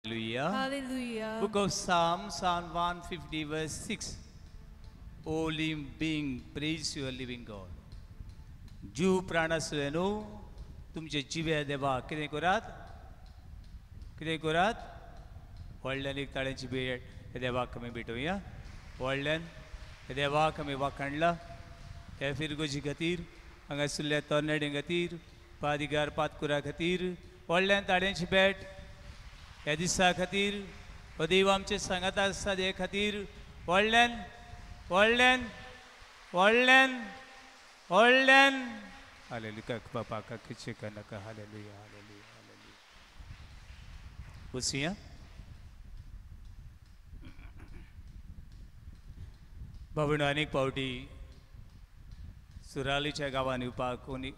Hallelujah. Hallelujah. Book of Psalms, Psalm 150, verse 6. O living being, praise your living God. जीव प्राणसले न्हू तुमचे जिवे देवा कितें करात व्हडल्यान एक ताळ्यांची भेट हे देवाक आमी भेटोवया व्हडल्यान हे देवाक आमी वाखाणला हे फिरगोजी खातीर हांगासरल्या तरणाट्यां खातीर पादिगार पातकुरा खातीर व्हडल्यान ताळ्यांची भेट ह्या दिसा खातीर हो देव आमचे सांगात आसता हे खातीर व्हडल्यान व्हडल्यान व्हडल्यान व्हडल्यान हालेलुया बापा कितें कनाका हालेलुया हालेलुया हालेलुया बसुया बाबून अनेक पावटी सुरालीच्या गांवांत येवपाक कोणी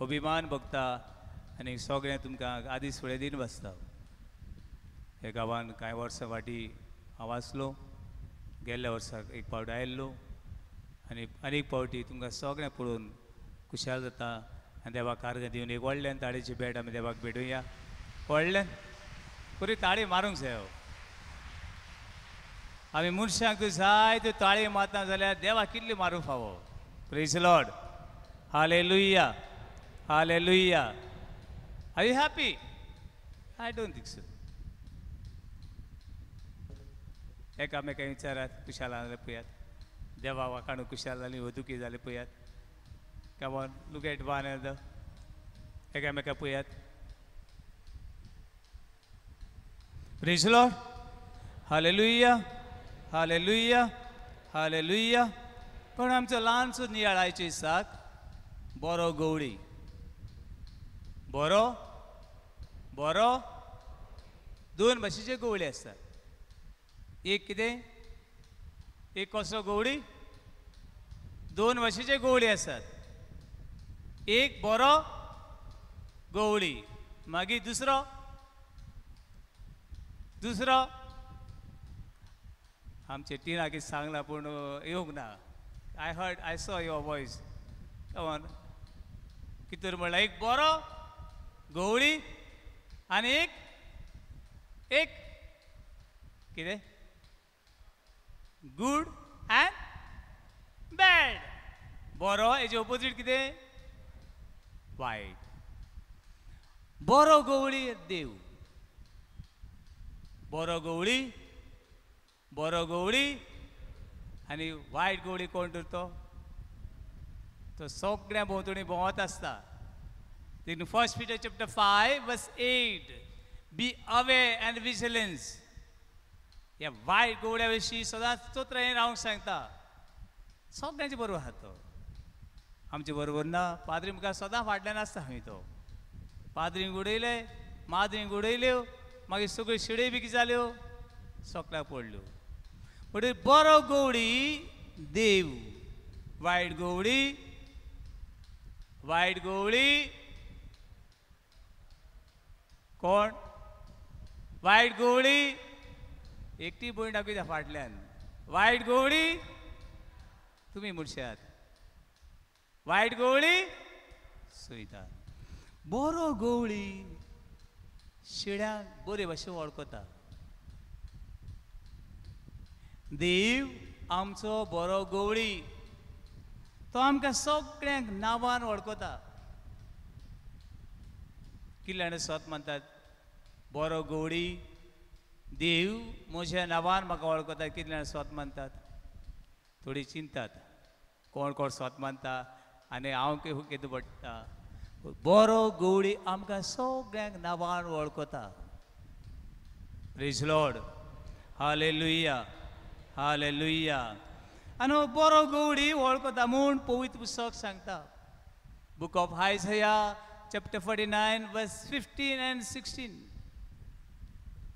अभिमान भोगता आनी सगळें तुमकां आदीस फुडें दिन बसता हे गांवांत कांय वर्सां फाटीं हांव आसलो गेल्ल्या वर्साक एक पावटी आयिल्लो आनी अनेक पावटी तुमकां सगळें पळोवन खुशाल जाता आनी देवाक आर्गां दिवन एक व्हडल्यान ताळेची भेट आमी देवाक भेटुया व्हडल्यान बरी ताळी मारूंक जाय आमी मनशांक जाय त्यो ताळी मारना जाल्यार देवाक कितली मारूंक फावो praise Lord hallelujah hallelujah are you happy I don't think so एकामेकां विचारात खुशाल जाल्यार पळयात देवा वाखाणू खुशाल जाली वदुकी जाली पळयात come on look at one another एकामेकां पळयात praise Lord hallelujah hallelujah hallelujah पण आमचो ल्हानसो नियाळ आयच्या दिसाक बरो गवळी बरो बरो दोन भाशेचे गवळी आसतात एक कितें एक कसो गवळी दोन भाशेचे गवळी आसात एक बरो गवळी मागीर दुसरो दुसरो आमचे टिना कितें सांगला पूण येवंक ना I saw your voice come on कितें म्हणल्यार एक बरो गवळी आनी एक एक कितें गुड अँड बॅड बरो हेजे ऑपोजीट कितें वायट बरो गवळी देव बरो गवळी आनी वायट गवळी कोण तर तो सगळ्या भोंवतणी भोंवत आसता देखून first Peter chapter 5 verse 8 be away and vigilance ह्या वायट गवळ्या विशीं सदांच चोत्रांनी रावंक सांगता सगळ्यांचे बरोबर आहा तो आमचे बरोबर ना पाद्री मुखार सदां फाटल्यान आसता खंय तो पाद्रींक उडयले माद्रींक उडयल्यो मागीर सगळ्यो शिड्यो बी कितें जाल्यो सोकल्याक पडल्यो म्हणटकीर बरो गवळी देव वायट गवळी कोण वायट गवळी एकटी भयण दाखयता फाटल्यान वायट गवळी तुमी म्हणशात वायट गवळी सोयता बरो गवळी शिड्यांक बरे भाशेन वळखता देव आमचो बरो गवळी तो आमकां सगळ्यांक नांवान वळखता कितले जाण स्वत म्हणटात बरो गवळी देव म्हज्या नांवान म्हाका वळखता कितले जाण स्वत म्हणटात थोडी चिंतात कोण कोण स्वत मानता आनी हांव कितें पडटा बरो गवळी आमकां सगळ्यांक नांवान वळखता प्रेज लॉर्ड हालेलुया हालेलुया आनी हो बरो गवळी वळखता म्हूण पवित्र पुस्तक सांगता book of Isaiah chapter 49 verse 15 and 16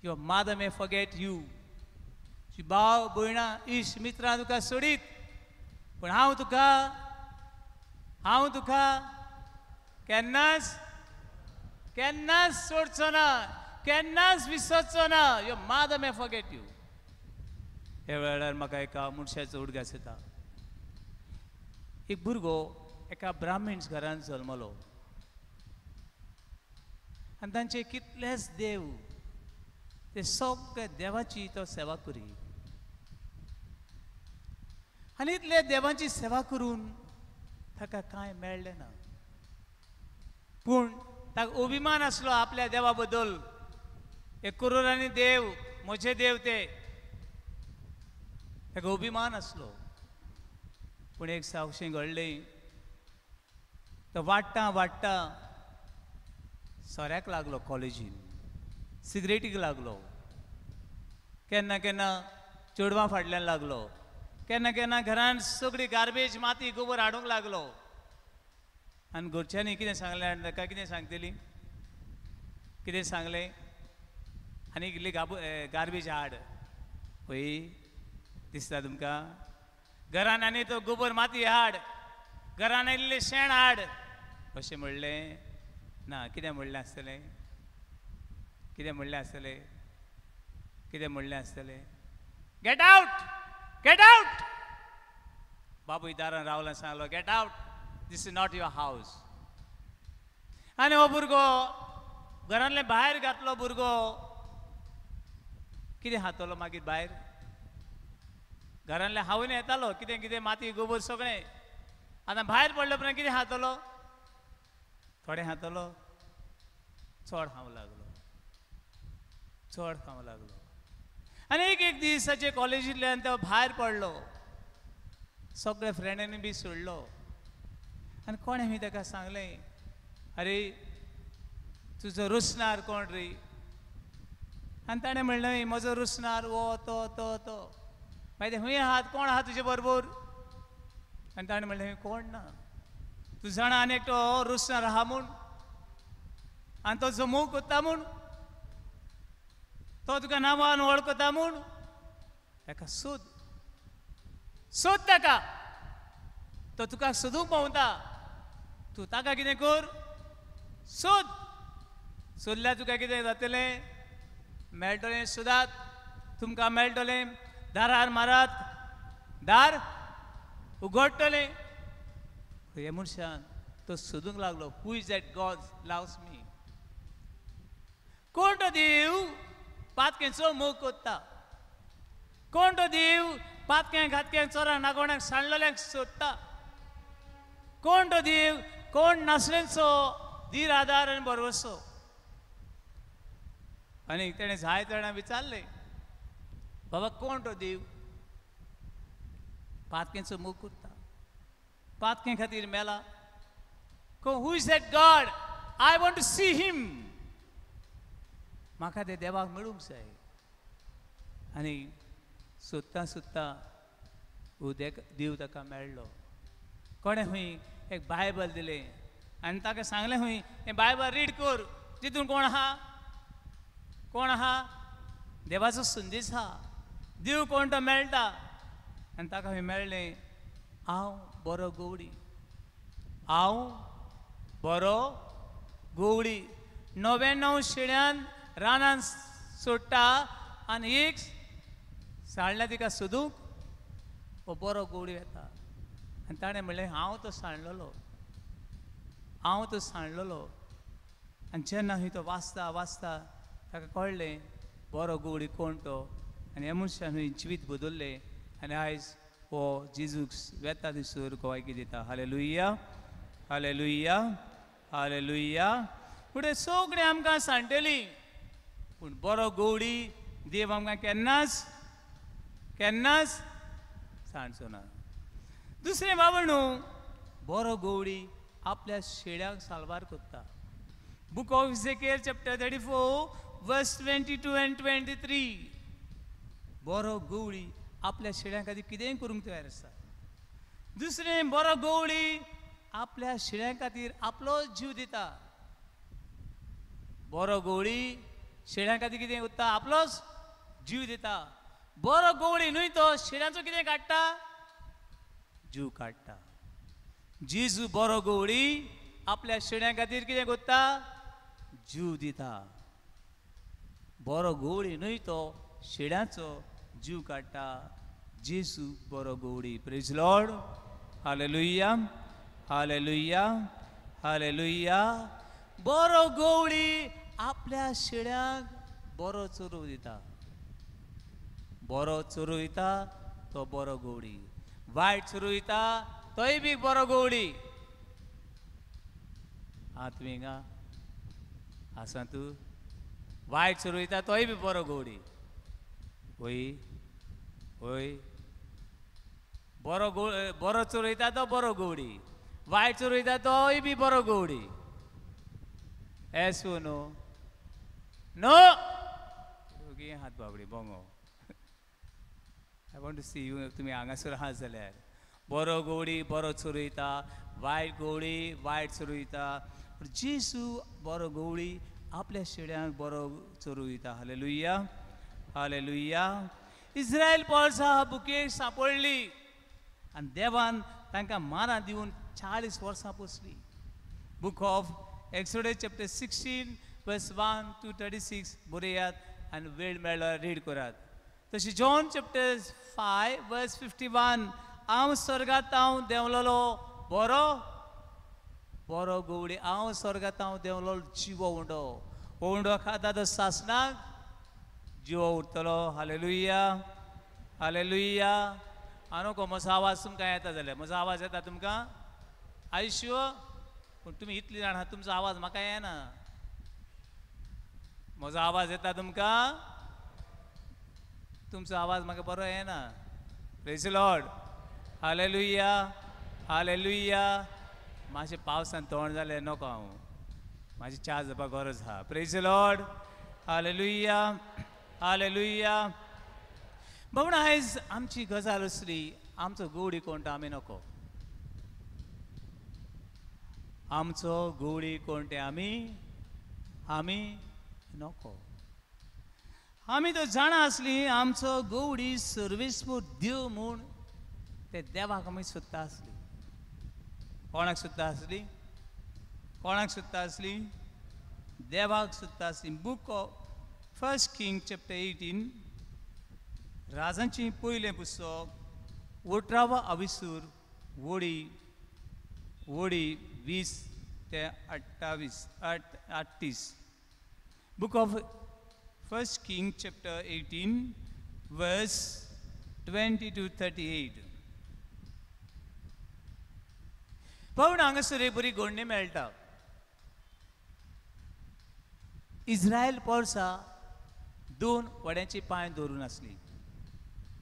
Your mother may forget you. तुजी भाव भयणां इश्ट मित्रां तुका सोडीत पूण हांव तुका केन्नाच सोडचो ना केन्नाच विसरचो ना Your mother may forget you. ह्या वेळार म्हाका एका मनशाचो उडगास येता एक भुरगो एका ब्राह्मण घरांत जल्मलो आनी तांचे कितलेच देव ते सगळे देवाची तो सेवा करी आनी इतले देवाची सेवा करून ताका कांय मेळ्ळें ना पूण ताका अभिमान आसलो आपल्या देवा बद्दल हे करुरांनी देव म्हजे देव ते ताका अभिमान आसलो पूण एक सावशें घडलें तो वाडटा वाडटा सोऱ्याक लागलो कॉलेजीन सिगरेटीक लागलो केन्ना केन्ना चेडवां फाटल्यान लागलो केन्ना केन्ना घरान सगळी गार्बेज माती गोबर हाडूंक लागलो आनी घरच्यांनी कितें सांगलें ताका कितें सांगतली कितें सांगलें आनी इल्ली गार्बेज हाड पळय दिसता तुमकां घरान आनी तो गोबर माती हाड घरान इल्लें शेण हाड अशें म्हणलें ना कितें म्हणलें आसतलें कितें म्हणलें आसतलें कितें म्हणलें आसतलें गेट आउट बाबूय दारान रावलो सांगलो get out this is not your हावस आनी हो भुरगो घरांतले भायर घातलो भुरगो कितें हातलो मागीर भायर घरांतले हावून येतालो कितें कितें माती गोबर सगळें आतां भायर पडले उपरांत कितें हातलो थोडें हातलो चड खावंक लागलो चड खावंक लागलो आनी एक दिसाचे कॉलेजींतल्यान तो भायर पडलो सगळ्या फ्रेंडांनी बी सोडलो आनी कोणें बी ताका सांगलें अरे तुजो रुसणार कोण रे आनी ताणें म्हणलें म्हजो रुसणार वो तो तो तो मागीर हूंय आहात कोण आहा तुजे बरोबर आनी ताणें म्हणलें कोण ना तूं जाणा आनी एकटो रुसणार आहा म्हूण आनी तो जमू कोत्ता म्हूण तो तुका नांवान वळखता म्हूण ताका सोद ताका तो तुका सोदूंक पावता तूं ताका कितें कर सोदल्यार तुका कितें जातलें मेळटलें सोदात तुमकां मेळटलें दारार मारात दार उगडटलें हे मनशान तो सोदूंक लागलो हू is that God loves me कोण तो देव पातकेंचो मोग कोत्ता कोण तो देव पातक्यांक घातक्यांक चोरांक नागोण्यांक सांडलेल्यांक सोदता कोण तो देव कोण नासलेंचो धीर आदार आनी बरवसो आनी तेणें जाय जाणां विचारलें बाबा कोण तो देव पातकेंचो मोग कोत्ता पातकें खातीर मेला who is that God I want to see him म्हाका ते देवाक मेळूंक जाय आनी सोदता सोदता देव ताका मेळ्ळो कोणें हूंय एक बायबल दिलें आनी ताका सांगलें हूंय हें बायबल रीड कर तितून कोण आहा देवाचो संदेश आहा देव कोण तो मेळटा आनी ताका हूंय मेळ्ळें हांव बरो गोवडी 99 शेळ्यान रानान सोडटा आनी एक सांडल्या तिका सोदूंक हो बरो गोवडी येता आनी ताणें म्हणलें हांव तो सांडलेलो आनी जेन्ना हूंय तो वाचता ताका कळ्ळें बरो गोवडी कोण तो आनी ह्या मनशान हूंय जिवीत बदल्लें आनी आयज हो जेजूक वेता दिसर गोवायकी दिता हालेलुया हालेलुया हालेलुया फुडें सगळीं आमकां सांडटलीं पूण बरो गोवडी देव आमकां केन्नाच सांडचो ना दुसरें बाबा न्हू बरो गोवडी आपल्या शेळ्याक सालवार कोत्ता book of Ezekiel chapter 34 verse 22 and 23 बरो गोवडी आपल्या शेळ्यां खातीर कितेंय करूंक तयार आसता दुसरें बरो गोवडी आपल्या शेळ्यां खातीर आपलो जीव दिता बरो गोवडी शेळ्यां खातीर कितें उत्ता आपलोच जीव दिता बरो गोवडी न्हय तो शेळ्यांचो कितें काडटा जीव काडटा जेजू बरो गोवडी आपल्या शेळ्यां खातीर कितें कोत्ता जीव दिता बरो गोवडी न्हय तो शेळ्यांचो जीव काडटा जेजू बरो गोवडी praise Lord hallelujah hallelujah hallelujah बरो गोवडी आपल्या शेळ्यांक बरो चोरू दिता. बरो चोरू दिता तो बरो गवडी. वायट चोरू दिता तोय बी बरो गवडी. हा तुम्ही हिंगा आसा तू वायट चोरू दिता तोय बी बरो गवडी. होय होय बरो चोरू दिता तो बरो गवडी. वायट चोरू दिता तोय बी बरो गवडी. एसो नो नो हात बाबडी बोंगो. I want to see you. तुम्ही हांगासर आहात जाल्यार बरो गवडी बरो चोरयता, वायट गवडी वायट चोरयता. जेसू बरो गवडी आपल्या शेड्यांक बरो चोरयता. Hallelujah hallelujah. इस्रायल पोरसां बुकेक सांपडली आनी देवान तांकां माना दिवन 40 वर्सां पोसली. Book of Exodus chapter 16 verse 1 to 36 बरयात आनी वेळ मेळ्ळ्यार रीड करात. तशी जॉन चॅप्टर 5 verse 51 हांव स्वर्गांत देंवलोलो बरो बरो गवडी. हांव स्वर्गांत देंवलोलो जिवो उंडो. उंडो खाता तो सासणाक जिवो उरतलो. Hallelujah hallelujah. आनी म्हजो आवाज तुमकां येता जाल्यार म्हजो आवाज येता तुमकां आयुश्य. पूण तुमी इतली जाण आहात तुमचो आवाज म्हाका येना. म्हजो आवाज येता तुमकां? तुमचो आवाज म्हाका बरो येना. Praise the Lord hallelujah hallelujah. मातशें पावसान तोंड जालें नको हांव. म्हाजी च्या जावपाक गरज आहा. Praise the Lord hallelujah hallelujah. बाबूण आयज आमची गजाल असली आमचो गवडी कोण तो आमी नको. आमचो गवडी कोण ते आमी आमी नको. आमी तो जाणा आसली आमचो गवडी सर्वेस्पूर देव म्हूण ते देवाक आमी सोदता आसली. कोणाक सोदता आसली? कोणाक सोदता आसली? देवाक सोदता आसली. बुक ऑफ 1 King चॅप्टर 18 राजांची पयलें पुस्तक 18वा अविसूर वडी 20 ते 38. Book of 1 King chapter 18 verse 20 to 38. पावण हांगासर एक बरी घडणी मेळटा. इस्रायल पोरसां 2 वड्यांची पांय दवरून आसली.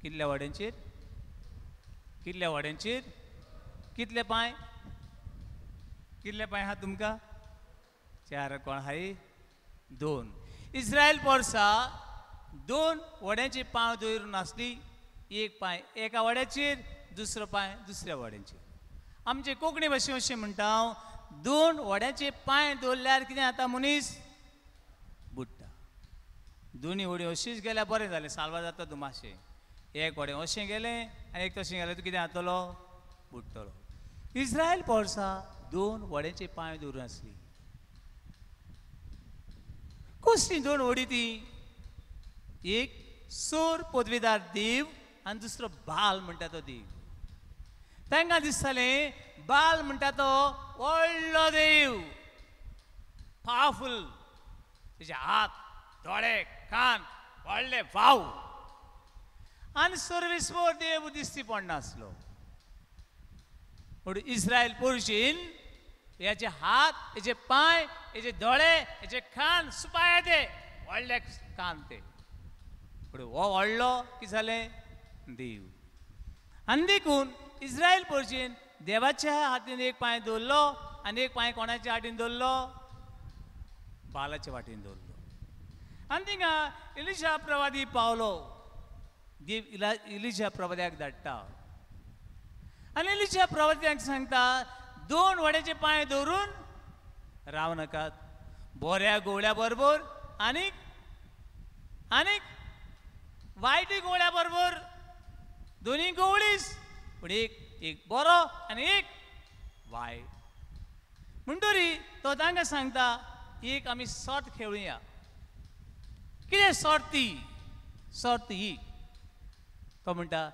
कितल्या वड्यांचेर? कितल्या वड्यांचेर? कितले पांय? कितले पांय आहा तुमकां? 4. कोण आहाय? 2. इस्रायल पोरसां 2 वड्यांची पांय दवरून आसली. एक पांय एका वड्याचेर, दुसरो पांय दुसऱ्या वड्यांचेर. आमचे कोंकणी भाशेन अशें म्हणटा 2 वड्यांचे पांय दवरल्यार कितें जाता? मनीस बुडटा. दोनी वडी अशीच गेल्यार बरें जालें, साल्वा जाता तूं मातशें. एक वडें अशें गेलें आनी एक तशें गेलें तूं कितें जातलो? बुडटलो. इस्रायल पोरसां 2 वड्यांचे पांय दवरून आसली. कसली 2 वडी ती? एक सोर पदवीदार देव आनी दुसरो बाल म्हणटा तो देव. तांकां दिसतालें बाल म्हणटा तो व्हडलो देव, पावरफुल. तेजे हात दोळे कान व्हडले वाव. आनी सर्वेस्वर देव दिसती पडनासलो. पूण इस्रायल पोरशीन याचे हात, हेचे पांय, हेचे दोळे, हेचे कान सुपाय ते व्हडले कान ते. पूण हो व्हडलो कितें जालें? देव. आनी देखून इस्रायल पोरशीन देवाच्या हातीन एक पांय दवरलो आनी एक पांय कोणाच्या हातीन दवरलो? बालाच्या वाटेन दवरलो. आनी थिंगा इलिशा प्रवादी पावलो. देव इलिशा प्रवाद्याक धाडटा आनी इलिशा प्रवाद्याक सांगता 2 वड्याचे पांय दवरून राव नाकात. बऱ्या गोवड्या बरोबर आनीक वायटी गोवड्या बरोबर दोनी गवळीच. पूण एक बरो आनी एक वायट. म्हणटरी तो तांकां सांगता एक आमी सर्त खेळुया. कितें सर्त ती? सर्त ही. तो म्हणटा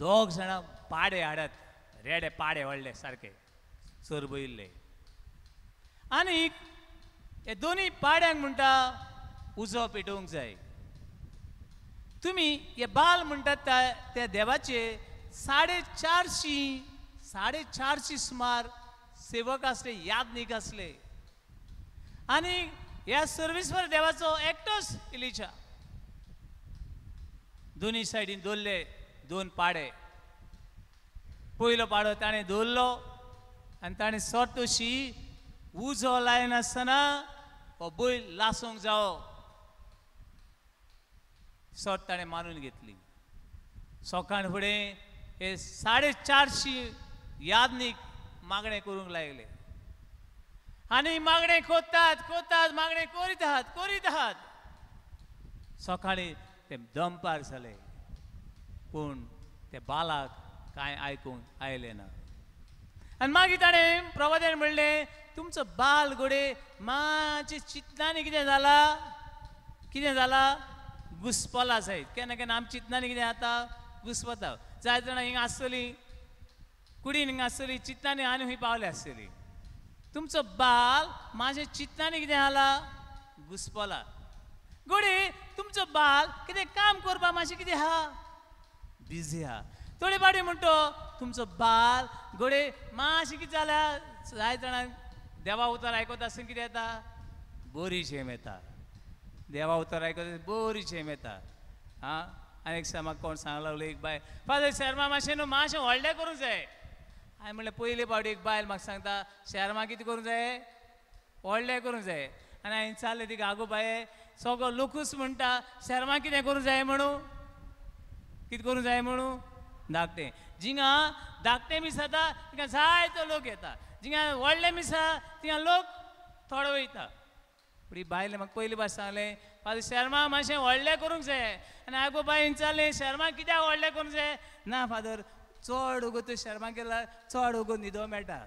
2 जाणां पाडे हाडात, रेडे पाडे व्हडले सारके चरबयल्ले. आनीक हे दोनी पाड्यांक म्हणटा उजो पेटोवंक जाय. तुम्ही हे बाल म्हणटात त्या देवाचे 450 सुमार सेवक असले, यादनीक असले. आणि या सर्विसवर देवाचो एकटोच इलिशा. दोन्ही सायडीन दवरले 2 पाडे. पयलो पाडो ताणें दवरलो आनी ताणें सोटोशी उजो लायनासतना हो बैल लासूंक जावो सोट ताणें मानून घेतली. सोकाण फुडें हे 450 यादनीक मागणें करूंक लागले. आनी मागणें कोत्तात मागणें करीत आहात. सोकाळीं ते दमपार जाले पूण ते बालाक कांय आयकूंक आयलें ना. आनी मागीर ताणें प्रवाद्यान म्हणलें, तुमचो बाल घोडे मातशें चिंतनानी कितें जाला घुस्पला जायत. केन्ना केन्ना आमी चिंतनानी कितें जाता घुस्पता. जाय जाणां हिंगा आसतलीं कुडीन हिंगा आसतलीं चिंतनानी आनी खंय पावले आसतलीं. तुमचो बाल मातशें चिंतनानी कितें जाला घुस्पला. घोडे तुमचो बाल कितें काम करपाक मातशें कितें आहा बिजी आहा. थोडे पाटी म्हणटो तुमचो बाल घोडे मातशें कितें जाल्या जाय जाणांक देवा उतर आयकता आसतना कितें येता बरी शेम येता. देवा उतर आयकता बरी शेम येता. आं आनी एक म्हाका कोण सांगूंक लागलो, एक बाय फादर शर्मा मातशें न्हू मातशें व्हडलें करूंक जाय. हांवें म्हणलें पयले फावटी एक बायल म्हाका सांगता शर्मा कितें करूंक जाय व्हडलें करूंक जाय. आनी हांवें चाललें तिका आगो बाये सगळो लोकूच म्हणटा शर्मा कितें करूंक जाय म्हणून कितें करूंक जाय म्हणून धाकटें. जिंगा धाकटें मीस जाता तिंगा जायतो लोक येता. जिंगा व्हडलें मीस आसा तिंगा लोक थोडो वयता. पूण ही बायलें म्हाका पयली भास सांगलें फादर शर्मा मातशें व्हडलें करूंक जाय. आनी आगो बाय विचारलें शर्मा कित्याक व्हडलें करूंक जाय. ना फादर चड उगो शर्मा केल्यार चड उगो न्हिदो मेळटा.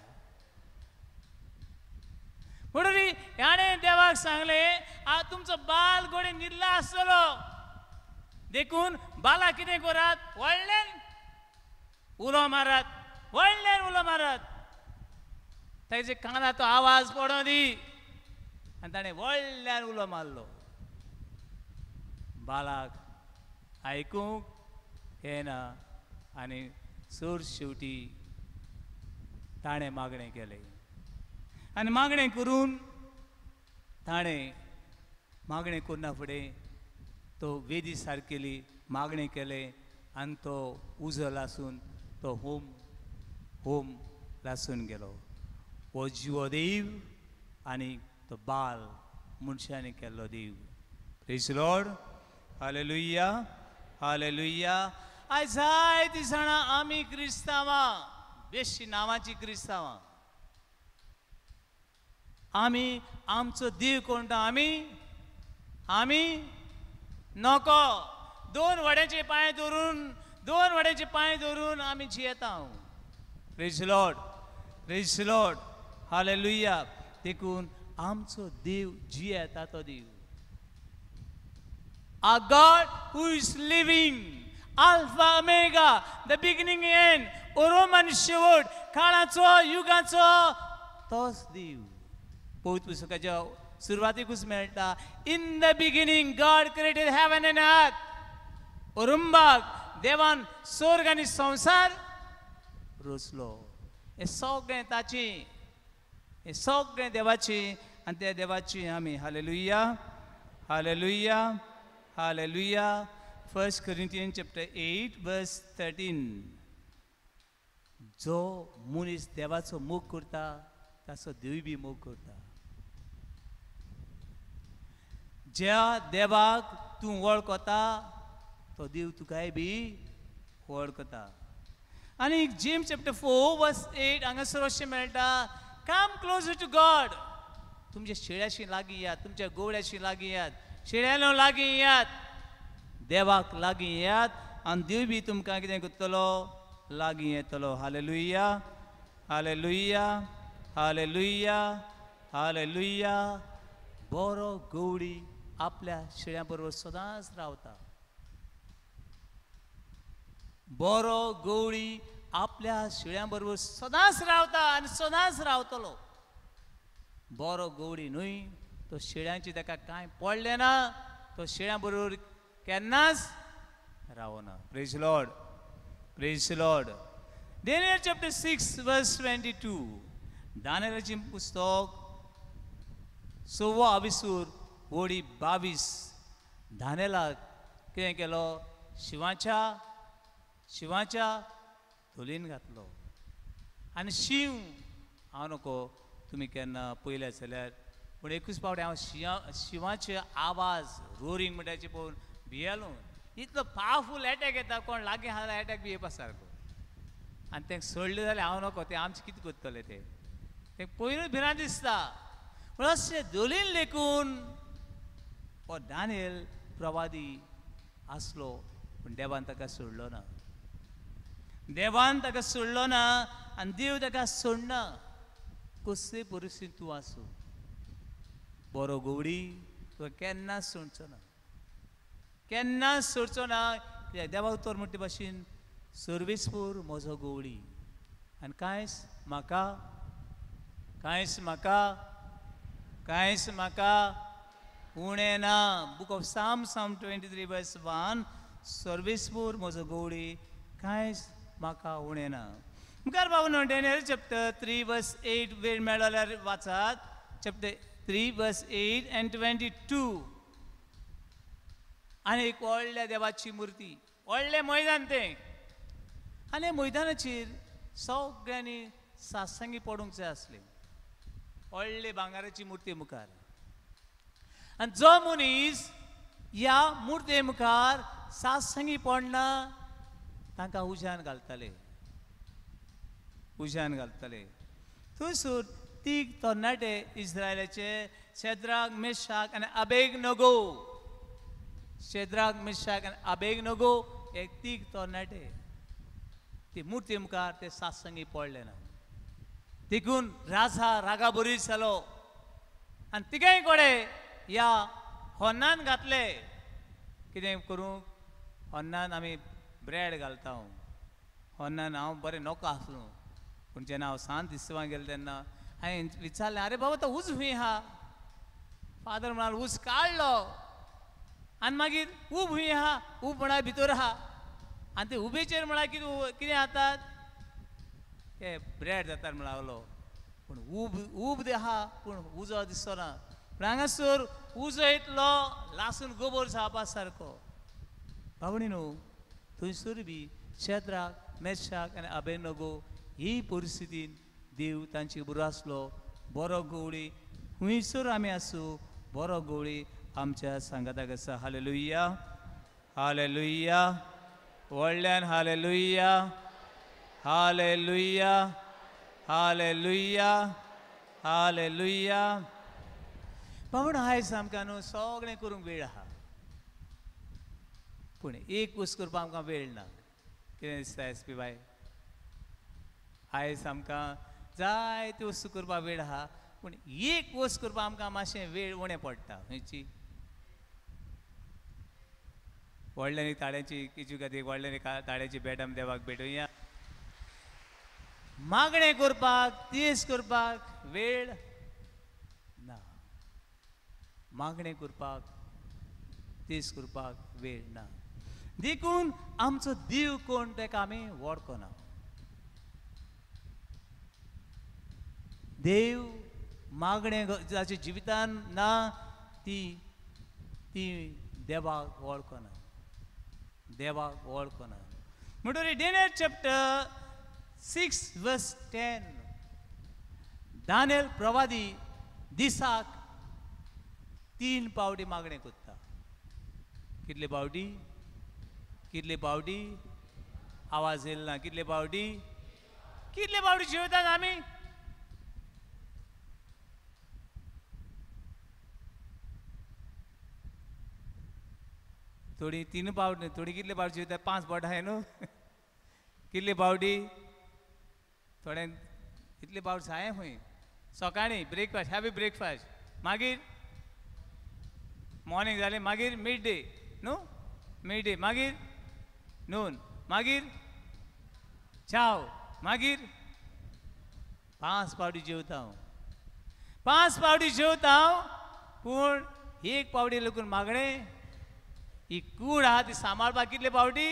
म्हणून ह्याणें देवाक सांगलें तुमचो बाल घोडे न्हिदला आसतलो देखून बाला कितें करात व्हडलें उलो मारात. ताजे कानाचो आवाज पडो दी. आनी ताणें व्हडल्यान उलो मारलो. बालाक आयकूंक येना आनी सूर शेवटी ताणें मागणें केलें. आनी मागणें करून ताणें मागणें करना फुडें तो वेदी सारकेली मागणें केलें आनी तो उजो लासून तो होम लासून गेलो. हो जिवो देव आनी तो बाल मनशांनी केल्लो देव. Praise the Lord. Hallelujah hallelujah. आयज जायतीं जाणां आमी क्रिस्तांवां बेश्टी नांवाची क्रिस्तांवां आमी आमचो देव कोणटा आमी नको. 2 वड्याचे पांय धरून आमी जियेता. Praise the Lord hallelujah. देखून आमचो देव जियेता तो देव. Our God who is living, Alpha Omega, the beginning and end, Oroman शेवट काळाचो युगाचो तोच देव. पवित्र पुस्तकाच्या सुरवातीकूच मेळटा in the beginning God created heaven and earth. ओरुंबाक देवान स्वर्ग आनी संसार रचलो. हे सगळें ताचें, हे सगळें देवाचें आनी त्या देवाची आमी. Hallelujah hallelujah hallelujah. 1 Corinthians chapter 8 verse 13. जो मनीस देवाचो मोग करता ताचो देव बी मोग करता. ज्या देवाक तूं वळखता तो देव तुकाय बी वळखता. आनी जेम्स चॅप्टर 4 verse 8 हांगासर अशें मेळटा कम क्लोजर टू गॉड. तुमच्या शेळ्याशी लागीं यात, तुमच्या गोवड्याशी लागीं यात, शेळ्यालो लागीं यात, देवाक लागीं यात आनी देव बी तुमकां कितें करतलो लागीं येतलो. Hallelujah hallelujah hallelujah hallelujah. बरो गवडी आपल्या शेळ्यां बरोबर सदांच रावता. बरो गवडी आपल्या शेळ्यां बरोबर सदांच रावता आनी सदांच रावतलो. बरो गवडी न्हय तो शेळ्यांची ताका कांय पडलें ना, तो शेळ्यां बरोबर केन्नाच रावना. Praise Lord, praise Lord. Daniel chapter 6 verse 22. दानियेलाचें पुस्तक 6 अभिसूर वडी 22. दानियेलाक कितें केलो? शिवाच्या थोलीन घातलो. आनी शिव हांव नको तुमी केन्ना पयले जाल्यार, पूण एकूच फावटी हांव शिवाचे आवाज रोरींग म्हणटाचे पळोवन भियेलो. इतलो पावरफूल एटॅक येता, कोण लागीं आसल्यार एटॅक बी येवपा सारको. आनी तेंक सोडलें जाल्यार हांव नको, ते आमचे कितें करतले ते पयरूच भिरांत दिसता. पूण अशें दोलीन लेकून हो दानियेल प्रवादी आसलो, पूण देवान ताका सोडलो ना. देवान ताका सोडलो ना आनी देव ताका सोडना. कसले परिस्थितींत तूं आसूं, बरो गवडी तुका केन्नाच सोडचो ना, केन्नाच सोडचो ना. कित्याक देवा उतर म्हणटे भाशेन सर्वेस्पर म्हजो गवडी आनी कांयच म्हाका उणें ना. Book of Psalm 23 verse 1. सर्वेस्पर म्हजो गवडी, कांयच म्हाका उणें ना. मुखार पावून Daniel chapter 3 verse 8 वेळ मेळ्ळो जाल्यार वाचात. chapter 3 verse 8 and 22. आनी एक व्हडल्या देवाची मुर्ती, व्हडलें मैदान तें, आनी मैदानाचेर सगळ्यांनी सासंगी पडूंक जाय आसलें. व्हडले भांगाराची मुर्ती मुखार, आनी जो मनीस ह्या मुर्ते मुखार सासंगी पडना तांकां उज्यान घालताले. थंयसर तीग तरणाटे इस्रायलाचे शेद्राक, मेशाक आनी अबेदनेगो. शेद्राक, मेशाक आनी अबेदनेगो हे तीग तरणाटे ती मुर्ती मुखार ते सासंगी पडले ना. देखून राजा रागा बरीच जालो आनी तिगाय कोडे ह्या होन्नान घातले. कितें करूं? होन्नान आमी ब्रेड घालता. होन्नान हांव बरें नोको आसलो, पूण जेन्ना हांव सांत दिसवां गेलो तेन्ना हांवें विचारलें, आरे बाबा तो उज खंय आहा? फादर म्हणालो उज काडलो. आनी मागीर ऊब खंय आहा? ऊब म्हळ्यार भितर आहा. आनी ते उबेचेर म्हळ्यार कितें जातात? ते ब्रेड जातात म्हणालो. पूण ऊब आहा पूण उजो दिसना. पूण हांगासर उजो येतलो लासून गोबर जावपा सारको. भावणीनो, थंयसर बी शेद्राक, मेशाक आनी अबेदनेगो ही परिस्थितीन देव तांची बरो आसलो. बरो गवळी खंयसर आमी आसूं, बरो गवळी आमच्या सांगाताक आसा. हालेलुया, हालेलुया, व्हडल्यान हालेलुया, हालेलुया, हालेलुया, हालेलुया. पावण आयज आमकां न्हू सगळें करूंक वेळ आहा, पूण एक वस्त करपाक आमकां वेळ ना. कितें दिसता एस पी बाय? आयज आमकां जायत्यो वस्तू करपाक वेळ आहा, पूण एक वस्त करपाक आमकां मातशें वेळ उणें पडटा. खंयची? व्हडल्यानी ताळ्याची किचू खातीर व्हडल्यानी ताळ्याची भेट आमी देवाक भेटुया. मागणें करपाक, तीस करपाक वेळ ना. मागणें करपाक, तीस करपाक वेळ ना. देखून आमचो देव कोण तेका आमी वळखना. देव मागणें जाचे जिवितान ना ती देवाक वळखना, देवाक वळखना. म्हणटकीर Daniel chapter 6 verse 10. दानियेल प्रवादी दिसाक 3 पावटी मागणें करता. कितले पावटी? कितले पावटी? आवाज येयलो ना. कितले पावटी? कितले पावटी जेवतात आमी? थोडी 3 पावटी, थोडी कितले पावटी जेवतात? 5 बोट आहाय न्हू. कितले पावटी? थोड्यां कितले पावटी जाय खंय? सकाळीं ब्रेकफास्ट, हॅवी ब्रेकफास्ट, मागीर मॉर्निंग जालें, मागीर मिड डे न्हू, मिड डे, मागीर नून, मागीर चाव, मागीर 5 पावटी जेवता हांव. 5 पावटी जेवता हांव पूण एक पावटी लागून मागणे ही कूड आहा ती सांबाळपाक कितले पावटी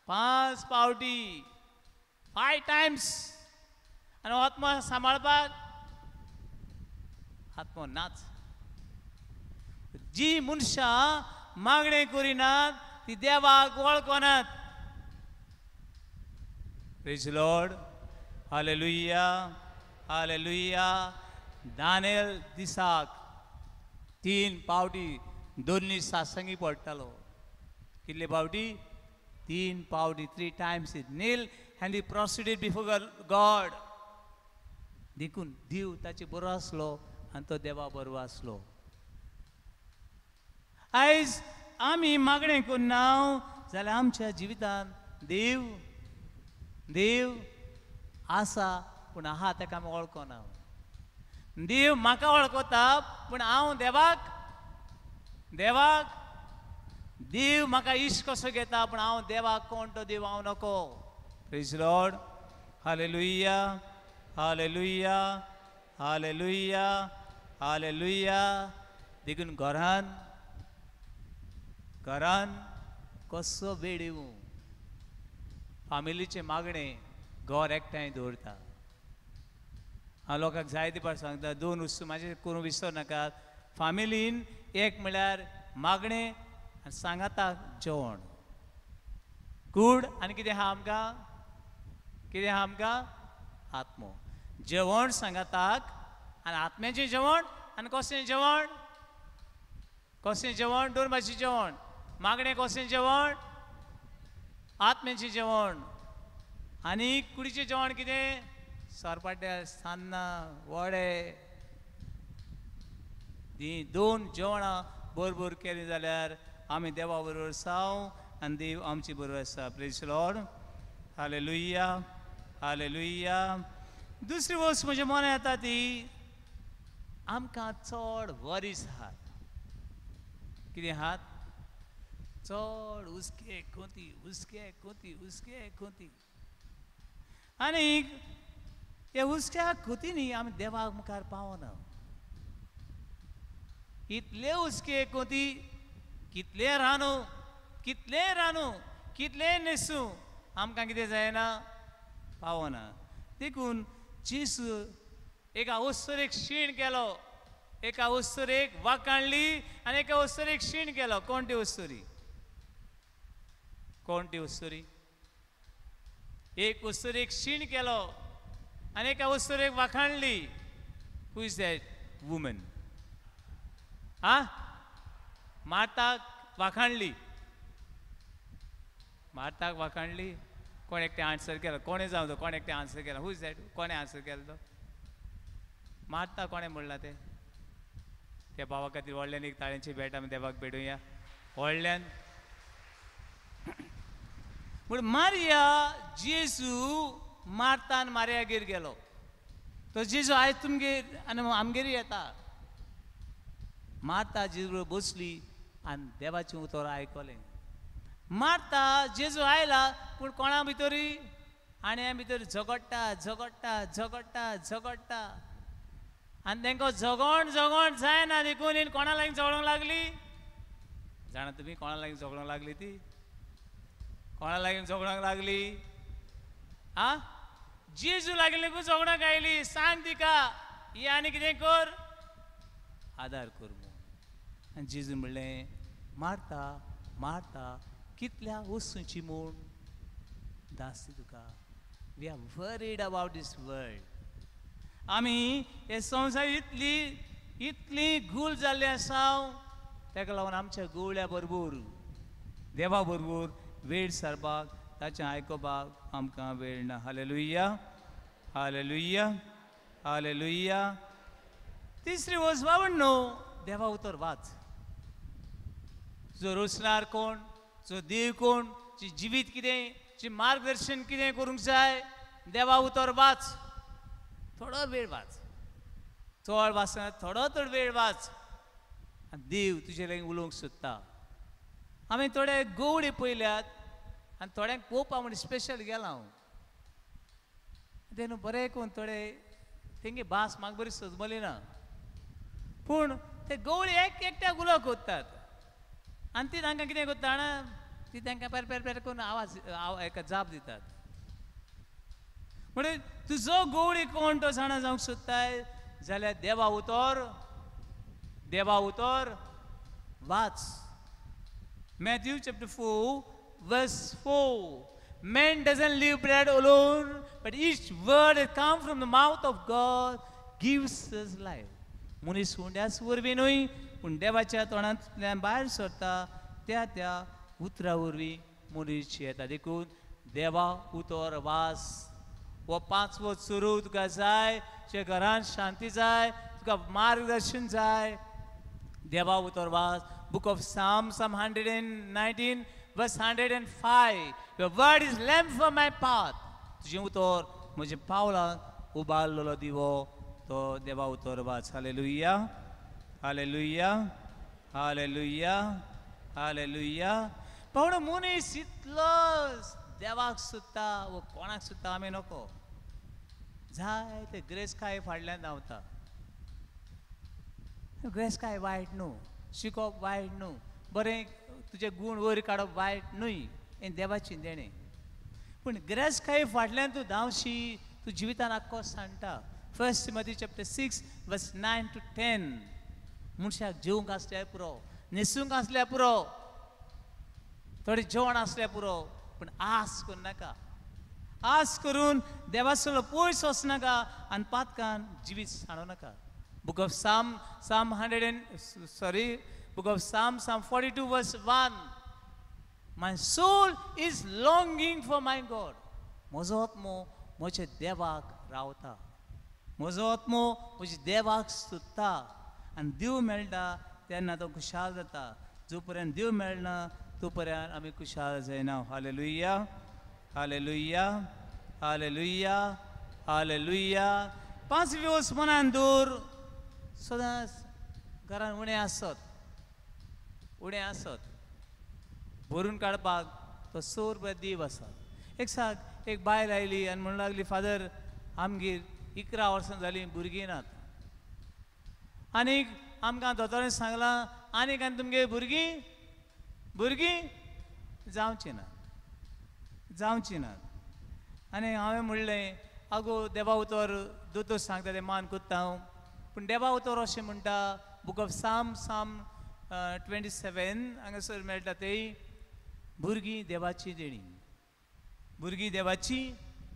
5 पावटी 5 टायम्स आनी आत्मा सांबाळपाक आत्मा नाच जी मनशां मागणे करिनात ती देवाक वळखनात praise Lord hallelujah hallelujah Daniel दिसाक 3 पावटी दोन्ही सासंगी पडटालो कितले पावटी 3 पावटी 3 times it kneel and he proceeded before God देखून देव ताचे बरो आसलो आनी तो देवा बरो आसलो आयज आमी मागणें करना जाल्यार आमच्या जिवितांत देव देव आसा पूण आहा ताका आमी वळखना देव म्हाका वळखता पूण हांव देवाक देवाक देव म्हाका इश्ट कसो घेता पूण हांव देवाक कोण तो देव हांव नको praise Lord hallelujah hallelujah hallelujah hallelujah देखून घरान कसो वेळ येवं फामिलीचे मागणे घर एकठांय दवरता हांव लोकांक जायते फावट सांगता 2 वस्तू म्हाजे करूं विसर नाकात फामिलीन एक म्हळ्यार मागणे आनी सांगाताक जेवण कूड आनी कितें आहा आमकां आत्मो जेवण सांगाताक आनी आत्म्याचें जेवण आनी कसलें जेवण 2 भाशेचें जेवण मागणें कसलें जेवण आत्म्याचें जेवण आनी कुडीचें जेवण कितें सोरपाट्या सान्नां वडे हीं 2 जेवणां बरोबर केलीं जाल्यार आमी देवा बरोबर आसाव आनी देव आमचे बरोबर आसा प्रेज लॉर्ड हालेलुया हालेलुया दुसरी वस्त म्हज्या मनांत येता ती आमकां चड वरीस आहात कितें आहात चड हुस्के खोती आनी हे हुस्क्या खोतींनी आमी देवाक मुखार पावना इतले हुस्के खोती कितले रांदू कितले न्हेसूं आमकां कितें जायना पावना देखून जेसू एका वस्तूरेक शीण केलो एका वस्तूरेक वाखाणली आनी एका वस्तूरेक शीण केलो कोण ती वस्तुरी एक वस्तूरेक शीण केलो आनी एका वस्तूरेक वाखाणली हू इज दॅट वुमन मार्ताक वाखाणली कोण एकटे आन्सर केलो कोणें जावं तो कोण एकटे answer Kelo who is that कोणें आन्सर केलो तो मार्ता कोणें म्हणला ते त्या भावा खातीर व्हडल्यान एक ताळ्यांची भेट आमी देवाक भेटुया व्हडल्यान पूण मारिया जेजू मार्तान मारियागेर गेलो तो जेजू आयज तुमगेर आनी आमगेर येता मार्ता जेजू बरोबर बसली आनी देवाचें उतर आयकलें मार्ता जेजू आयला पूण कोणा भितरी आनी भितर झगडटा आनी तांकां झगड जायना देखून कोणा लागीं झगडोंक लागली जाणा तुमी कोणा लागीं झगडोंक लागली ती कोणा लागीं झगडोंक लागली जेजू लागीं लेगून झगडोंक आयली सांग तिका ही आनी कितें कर आदार कर म्हूण आनी जेजू म्हणलें मार्ता कितल्या वस्तूंची म्हूण दास तुका we are worried about this world आमी हे संवसार इतली घुल जाल्ली आसा ताका लागून आमच्या गोवळ्या बरोबर देवा बरोबर वेळ सारपाक ताचें आयकोपाक आमकां वेळ ना हालेलुया हालेलुया हालेलुया तिसरी वस्त बाबण्णो देवा उतर वाच जो रोसणार कोण जो देव कोण जी जिवीत कितें जी मार्गदर्शन कितें करूंक जाय देवा उतर वाच थोडो वेळ वाच चड वाचना थोडो वेळ वाच आनी देव तुजे लागीं उलोवंक सोदता आमी थोडे गोवडे पयल्यात आनी थोड्यांक पळोवपा म्हण स्पेशल गेला हांव ते न्हू बरें करून थोडे तेंगे भास म्हाका बरी सजमली ना पूण ते गवळी एकट्याक उलो कोत्तात आनी ती तांकां कितें कोत्ता जाणा ती तांकां पेर पेर पेर करून आवाज एका जाप दितात म्हणजे तुजो गवळी कोण तो जाणा जावंक सोदताय जाल्यार देवा उतर watch Matthew chapter 4 verse 4 Man doesn't live bread alone but each word that comes from the mouth of God gives us life मनीस हुंड्यास वरवीं न्हय पूण देवाच्या तोंडांतल्यान भायर सरता त्या उतरा वरवीं मनीस येता देखून देवा उतर वास हो पांचवो सुरू तुका जाय तुज्या घरांत शांती जाय तुका मार्गदर्शन जाय देवा उतर वास Book of Psalm 119 verse 105 Your word is lamp for my path तुजें उतर म्हज्या पावलांक उबारलेलो दिवो तो देवा उतर watch hallelujah hallelujah hallelujah hallelujah पण मनीस इतलो देवाक सुद्धा वो कोणाक सुद्धा आमी नको जाय ते ग्रेस काय फाडल्यान धांवता ग्रेस काय वायट न्हू शिकोवप वायट न्हू बरें तुजे गूण वयर काडप वायट न्हय हें देवाची देणें पूण ग्रेस काय फाटल्यान तूं धांवशी तूं जिवितान आख्खो सांडटा First Timothy chapter 6 verse 9 to 10 मनशाक जेवंक आसल्यार पुरो न्हेसूंक आसल्यार पुरो थोडें जेवण आसल्यार पुरो पूण आस करूं नाका आस करून देवाचो पयस वचनाका आनी पातकान जिवीत साणूं नाका Book of Psalm 42 verse 1 My soul is longing for my God म्हजो आत्मो म्हज्या देवाक रावता म्हजो आत्मो म्हज्या देवाक सोदता आनी देव मेळटा तेन्ना तो खुशाल जाता जो पर्यंत देव मेळना तो पर्यंत आमी खुशाल जायना हालेलुया हालेलुया हालेलुया हालेलुया 5 दिवस मनान दवर सदांच घरान उणें आसत भरून काडपाक तो 100 रुपया दीव आसा एक बायल आयली आनी म्हणूंक लागली फादर आमगेर 11 वर्सां जालीं भुरगीं नात आनीक आमकां दोतोरान सांगलां आनीक आनी तुमगे भुरगीं जावचीं नात आनी हांवें म्हणलें आगो देवा उतर दोतोर सांगता तें मान कोत्ता हांव पूण देवा उतर अशें म्हणटा Book of Psalm 27 हांगासर मेळटा तें भुरगीं देवाची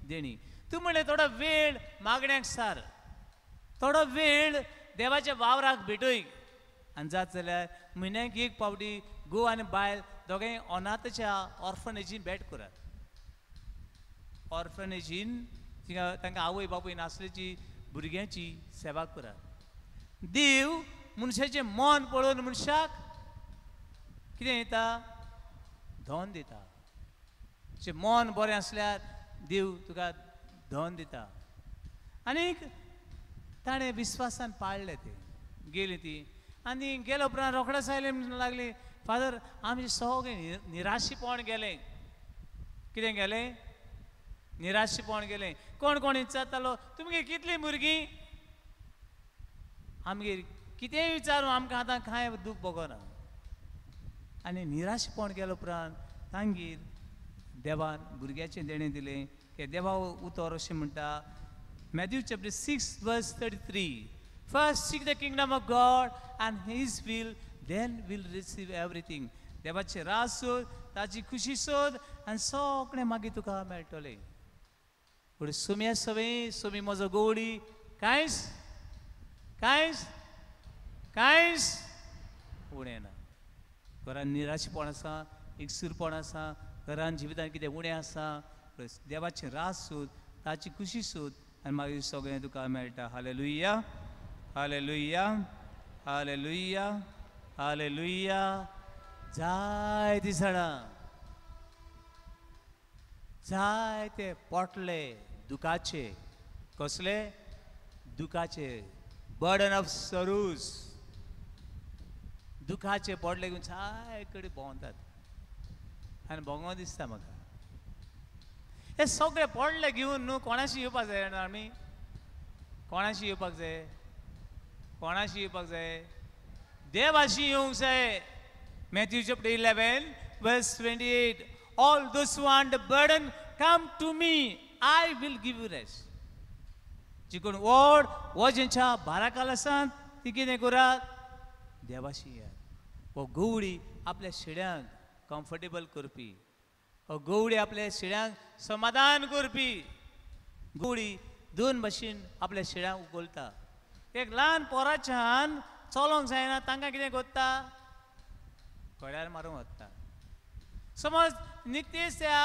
देणी तूं म्हणलें थोडो वेळ मागण्यांक सार थोडो वेळ देवाच्या वावराक भेटय आनी जात जाल्यार म्हयन्याक एक पावटी घोव आनी बायल दोगांय अनाथच्या ऑर्फनेजीन भेट करात ऑर्फनेजीन तांकां आवय बापूय नासलेची भुरग्यांची सेवा करात देव मनशाचें मन पळोवन मनशाक कितें दिता धन दिता तुजें मन बरें आसल्यार देव तुका धन दिता आनीक ताणें विस्वासान पाळलें तें गेली ती आनी गेलो उपरांत रोखडेंच आयलें म्हणून लागली फादर आमचें सगळें निराशीपण गेलें कितें गेलें निराशीपण गेलें कोण कोण विचारतालो तुमगे कितलीं भुरगीं आमगेर कितेंय विचारूं आमकां आतां कांय दूख बगोना आनी निराशपण गेलो उपरांत तांगेर देवान भुरग्याचें देणें दिलें की देवा उतर अशें म्हणटा Matthew chapter 6 verse 33 First seek the kingdom of God and his will then we'll receive everything देवाचें राज सोद ताची खुशी सोद आनी सगळें मागीर तुका मेळटलें पूण सुम्या सुमी म्हजो गवडी कांयच उणें ना घरान निराशपण आसा एकसूरपण आसा घरान जिवितान कितें उणें आसा देवाचें राज सोद ताची खुशी सोद आनी मागीर सगळें तुका मेळटा हालेलुया हालेलुया हालेलुया हालेलुया जाय दिसना जाय ते पोटले दुखाचे कसले दुखाचे बर्डन ऑफ सरूस दुखाचे पोटले घेवन जाय कडेन भोंवतात आनी भोंगो दिसता म्हाका हे सगळे पडले घेवन न्हू कोणाशी येवपाक जाय आमी कोणाशी येवपाक जाय कोणाशी येवपाक जाय देवाशी येवंक जाय Matthew chapter 11 verse 28 all those who are under burden come to me I will give you rest जी कोण ओड वजेंच्या भाराखाल आसात ती कितें करात देवाशी येयात हो गवळी आपल्या शिड्यांक कम्फर्टेबल करपी हो गवळी आपल्या शिड्यांक समाधान करपी गवळी दोन भाशेन आपल्या शिड्यांक उखलता एक ल्हान पोराच्यान चलोंक जायना तांकां कितें करता कड्यार मारूंक वता समज निकतेच त्या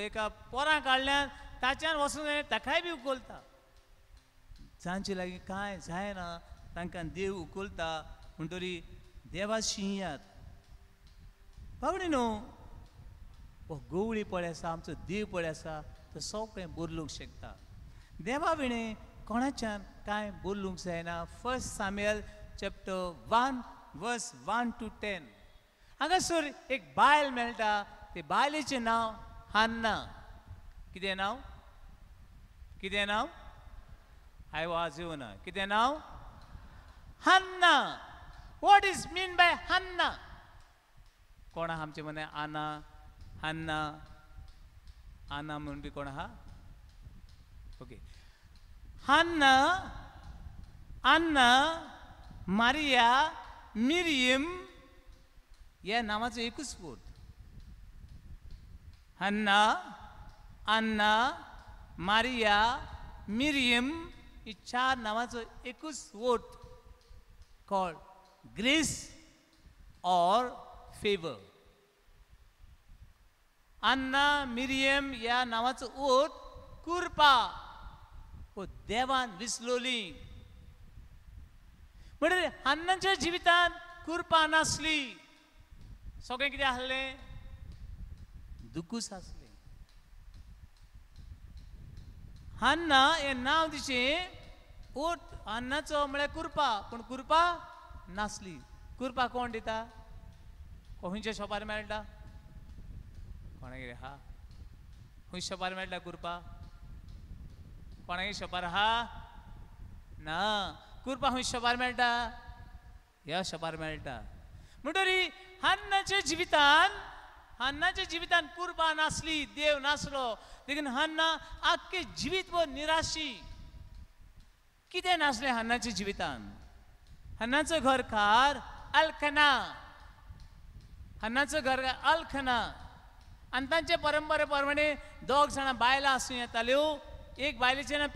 एका पोरां काडल्यान ताच्यान वचूंक जाय ताकाय बी उखलता जांचे लागीं कांय जायना तांकां देव उखलता म्हणटरी देवाशी येयात बावडी न्हू हो गवळी पळय आसा आमचो देव पळय आसा तो सगळें बोरलूंक शकता देवा विणें कोणाच्यान कांय बोलूंक जायना first Samuel chapter 1 verse 1 to 10 हांगासर एक बायल मेळटा ते बायलेचें नांव हन्ना कितें नांव कितें नांव हांव वाजूं ना कितें नांव हन्ना वॉट इज मीन बाय हन्ना कोण आहा आमचे मने आना हन्ना आना म्हणून बी कोण आहा ओके हन्ना अन्ना मारिया मिरियम या नावाचो एकूच वोट हन्ना अन्ना मारिया मिरियम ही चार नावाचो एकूच वोट कॉल्ड ग्रेस और फेवर अन्ना मिरियम या नावाचो वोट कुरपा हो देवान विसलोली म्हणजे हन्नाच्या जिवितान कुरपा नासली सगळें कितें आसलें दुकूच आसलें हन्ना हे नांव दिशें ओट हन्नाचो म्हळ्यार कुरपा पूण कुरपा नासली कुरपा कोण दिता खंयच्या शॉपार मेळटा कोणा कितें आहा खंय शॉपार मेळटा कुरपा कोणागे शॉपार आहा ना कुरपा खंय शॉपार मेळटा ह्या शॉपार मेळटा म्हणटरी हन्नाच्या जिवितान कुरपा नासली देव नासलो देखून हन्ना आख्खे जिवीत व निराशी कितें नासलें हन्नाच्या जिवितान हन्नाचो घरकार अल्कना हन्नाचो घरकार अल्कना आनी तांचे परंपरे प्रमाणे दोग जाणां बायलां आसूं येताल्यो एक बायलेचें नांव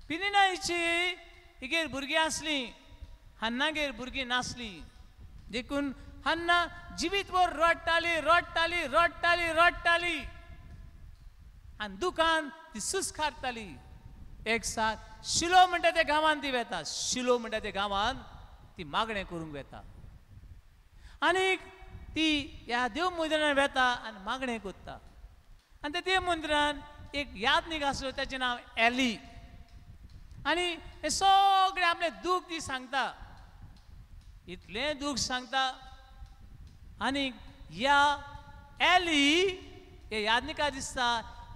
पिनिना हिगेर भुरगीं आसलीं हन्नागेर भुरगीं नासलीं देखून हन्ना जिवीतभर रडटाली आनी दुकान ती सुस्कारताली एक सात शिलो म्हणटा त्या गांवांत ती वेता शिलो म्हणटा त्या गांवांत ती मागणें करूंक वेता आनीक ती ह्या देव मंदिरान वेता आनी मागणें करता आनी त्या देव मंदिरान एक यादनीक आसलो ताचें नांव एली आनी हे सगळें आपलें दूख ती सांगता इतलें दूख सांगता आनी ह्या एली हे यादनिका दिसता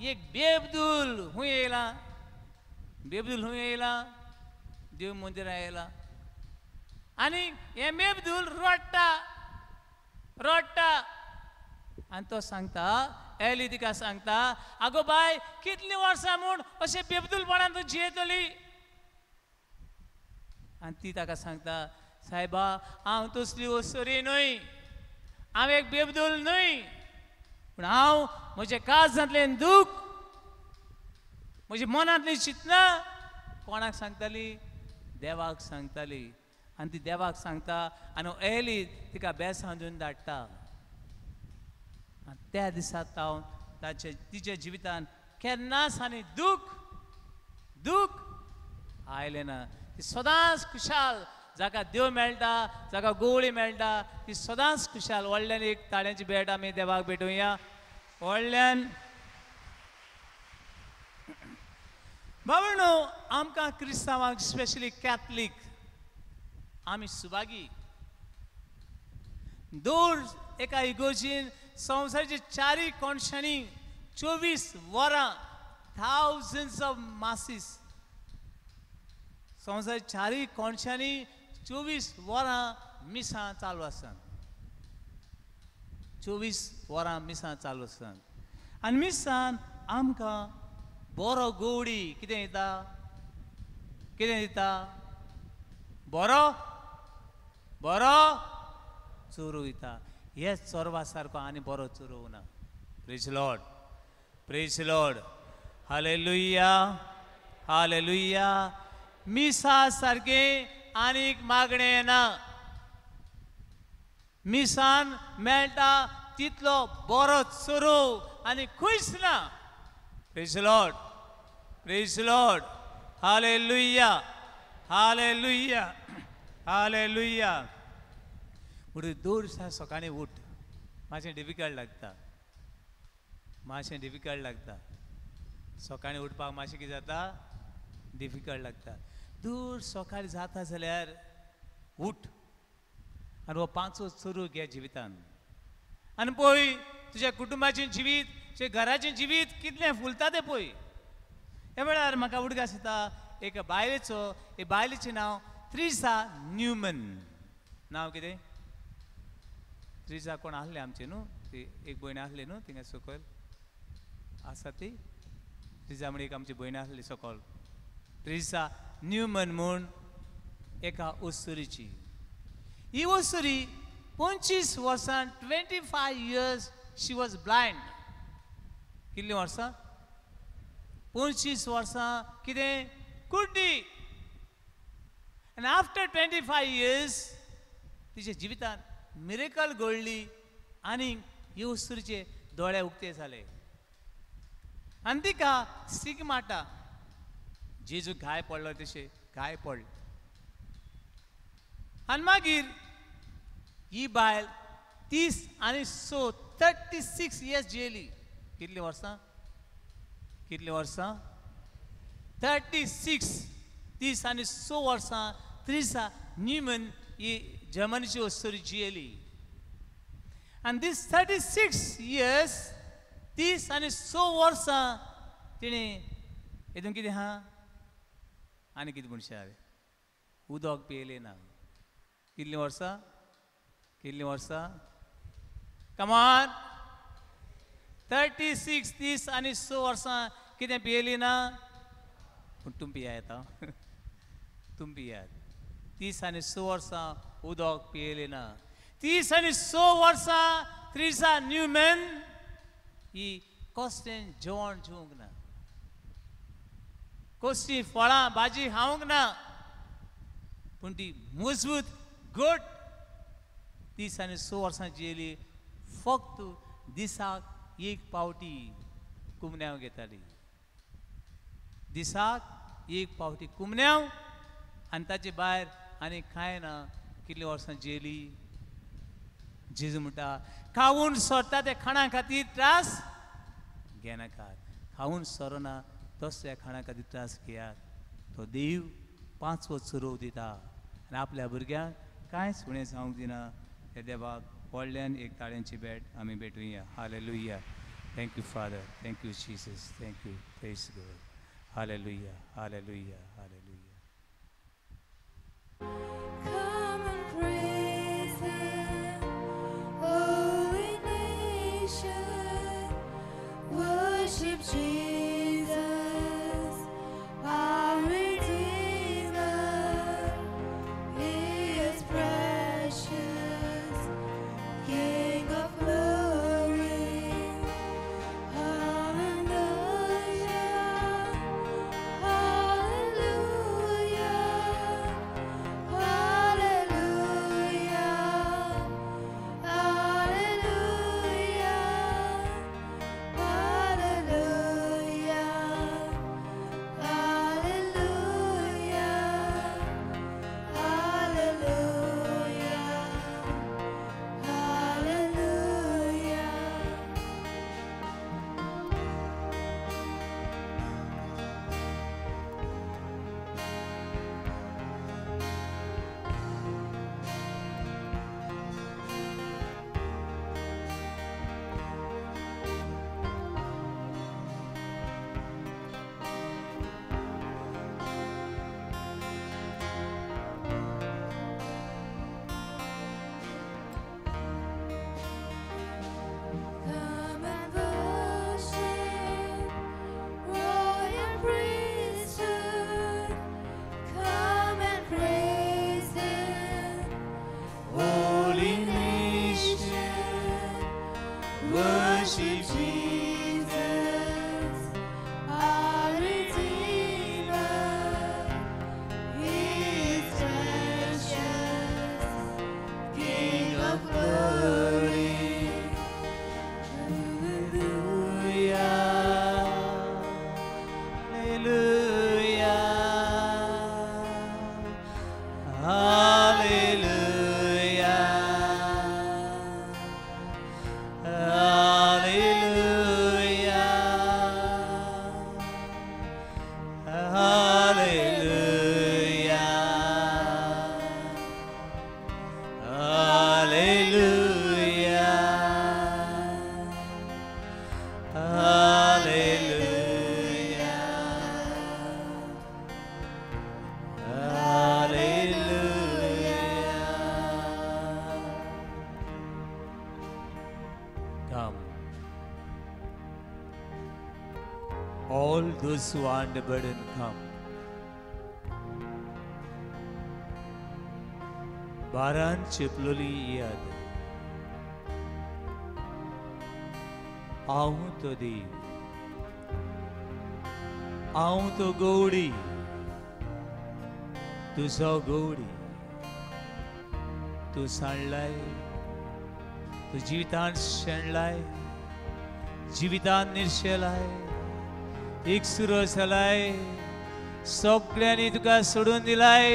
एक बेबदूल खूंय येयला देव मंदिरान येयला आनी हे बेबदूल रडटा आनी तो सांगता एली तिका सांगता आगो बाय कितलीं वर्सां म्हूण अशें बेबदूलपणान तूं जियेतली आनी ती ताका सांगता सायबा हांव तसली ओसरी न्हय हांव एक बेबदूल न्हय पूण हांव म्हज्या काळजांतलें दूख म्हज्या मनांतलीं चिंतना कोणाक सांगताली देवाक सांगताली आनी ती देवाक सांगता आनी एली तिका बेसांव दिवन धाडटा आनी त्या दिसा हांव तिच्या जिवितान केन्नाच आनी दूख आयलें ना ती सदांच खुशाल जाका देव मेळटा जाका गवळी मेळटा ती सदांच खुशाल व्हडल्यान एक ताळ्यांची भेट आमी देवाक भेटोवया व्हडल्यान भावनो आमकां क्रिस्तांवांक स्पेशली कॅथलीक आमी सुभागी दर एका इगोर्जीन संवसाराचे चारय कोणशांनी 24 वरां thousands of masses संवसार चारी कोणशांनी 24 वरां मिसां चालू आसात. 24 वरां मिसां चालू आसात. आनी मिसान आमकां बरो गवडी कितें दिता? कितें दिता? बरो बरो चोरू दिता. हेच चोरवा सारको आनी बरो चोरूं ना. Praise Lord, praise Lord, hallelujah, hallelujah. मिसा सारके आनीक मागणें ना. मिसान मेळटा तितलो बरो चोरू आनी खंयच ना. Praise Lord, praise Lord, hallelujah, hallelujah, hallelujah. म्हणून दोर सकाळीं उठ. मातशें डिफिकल्ट लागता, मातशें डिफिकल्ट लागता. सकाळीं उठपाक मातशें कितें जाता? डिफिकल्ट लागता. दूर सकाळीं जाता जाल्यार उठ आनी हो 5 चोरू घे जिवितान. आनी पळय तुज्या कुटुंबाचें जिवीत, तुज्या घराचें जिवीत कितलें फुलता तें पळय. ह्या वेळार म्हाका उडगास येता एका बायलेचो. हे बायलेचें नांव त्रिसा न्यूमन. नांव कितें? त्रिसा कोण आहले आमचे न्हू, ती एक भयण आहली न्हू थिंगा सकयल आसा ती. त्रिसा म्हण एक आमची भयण आहली सकयल. त्रिसा न्यूमन म्हूण एका ओस्तुरीची. ही ओस्तुरी 25 वर्सां 25 years शी वॉज ब्लायंड. कितलीं वर्सां? 25 वर्सां कितें? कुड्डी. आनी आफ्टर 25 years तिच्या जिवितान मिरेकल घडली आनी ही ओस्तुरीचे दोळे उक्ते जाले. आनी तिका स्टिग्माटा, जेजू घाय पडलो तशें घाय पडले. आनी मागीर ही बायल 30 आनी 36 years जियेली. कितलीं वर्सां? कितलीं वर्सां? 36. 30 आनी 6 वर्सां त्रिसा न्यूमन ही जर्मनीची ओस्तुरी जियेली. आनी दीस 36 years, 30 आनी 6 वर्सां तिणें हितून कितें आहा? आनी कितें म्हणशार? उदक पियेलें ना. कितलीं वर्सां? कितलीं वर्सां? कमान 36, 30 आनी 6 वर्सां कितें पियेलीं ना? पूण तुमी पियात. तुमी पियात. 30 आनी 6 वर्सां उदक पियेलें ना. 30 आनी 6 वर्सां त्रिसा न्यूमन ही कसलें जेवण जेवंक ना. कसली फळां भाजी खावंक ना. पूण ती मजबूत घट 30 आनी 6 वर्सां जियेली. फक्त दिसाक एक पावटी कुमन्याव घेताली. दिसाक एक पावटी कुमन्याव आनी ताचे भायर आनी कांय ना. कितलीं वर्सां जियेली? जेजू म्हणटा खावून सरता ते खाणा खातीर त्रास घेनाकात. खावून सरना तसल्या खाणा खातीर त्रास घेयात. तो देव 5वो चोरू दिता आनी आपल्या भुरग्यांक कांयच फुडें जावंक दिना. हे देवाक व्हडल्यान एक ताळ्यांची भेट आमी भेटुया. हालेलुया. Thank you father, thank you Jesus, thank you. Praise God. Hallelujah, hallelujah, hallelujah. Come and praise Him, holy nation. Worship Jesus, our Redeemer. He is precious, King of glory. Hallelujah, hallelujah. worship Jesus, our Redeemer. He is precious, King of glory. Come. All those who are under burden, come. Baran chipluली याद आऊं तो देव आऊं तो गौड़ी तू सौ गौड़ी तू सांडलाय तू जीवितांत शेणलाय जीवितांत निर्शेलाय एक सुरो सलाय सगळ्यांनी तुका सोडून दिलाय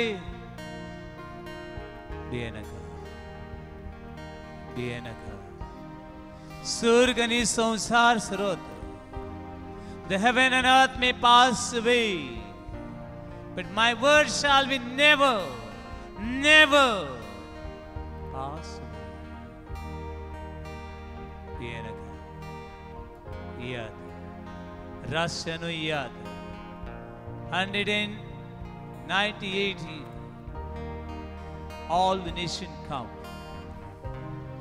बेनका स्वर्ग आणि संसार सर्वत the heaven and earth may pass away but my word shall be never pass away. Benaka याद राष्ट्रनु याद 198 all the nation come.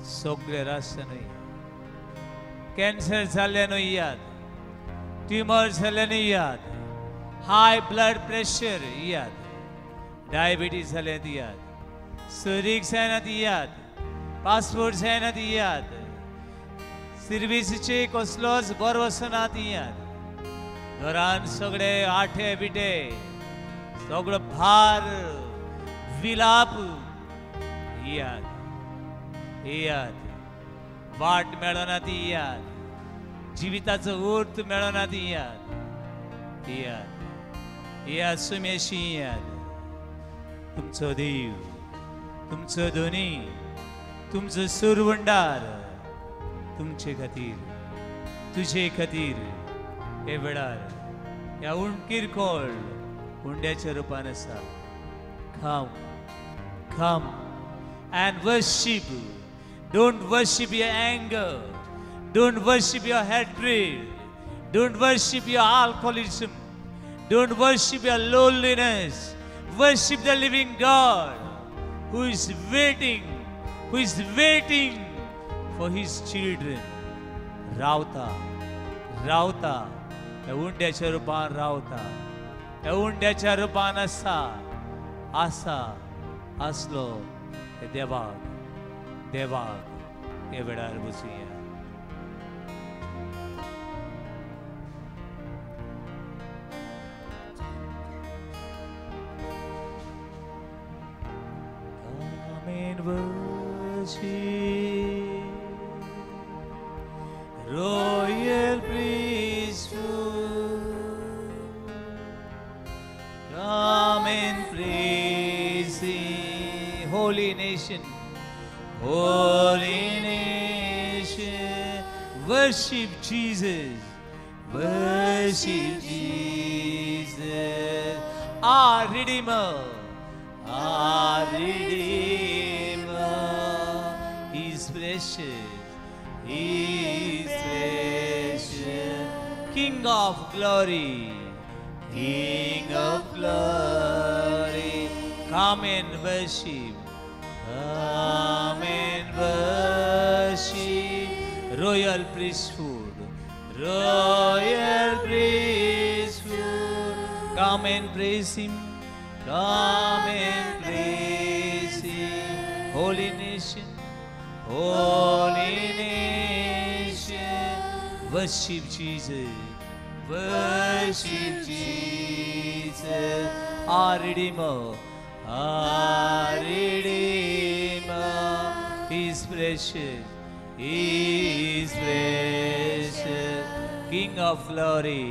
सगळे राष्ट्रांनी कॅन्सर झाल्यानं याद ट्यूमर झाल्यानं याद हाय ब्लड प्रेशर याद डायबिटीज झाल्यानं याद सुरीक जायनात याद पासपोर्ट जायनात याद सर्विसचे कसलोच बरो वचनात याद घरान सगळे आठे बिटे सगळो भार विलाप याद याद वाट मेळना ती याद जीविताचो अर्थ मेळना ती याद याद सुमेशी याद तुमचो देव तुमचो धोनी तुमचो सुरवंडार तुमचे खातीर तुझे खातीर हे वेळार ह्या किरकोळ हुंड्याच्या रूपान आसा. Come and worship. Don't worship your anger. Don't worship your hatred. Don't worship your alcoholism. Don't worship your loneliness. Worship the living God who is waiting for his children. Rauta. Undacha rupan rauta. Undacha rupan asa. Aslo. Devag. Evedar busiya. Come and worship, royal priesthood. Come and praise Him, holy nation. Holy nation, worship Jesus, our Redeemer, He's precious, King of glory, come and worship. Come and worship, royal priesthood. Come and praise Him. Holy nation, Worship Jesus. Worship Jesus. Our Redeemer. Our Redeemer. He is precious. He is precious. King of glory.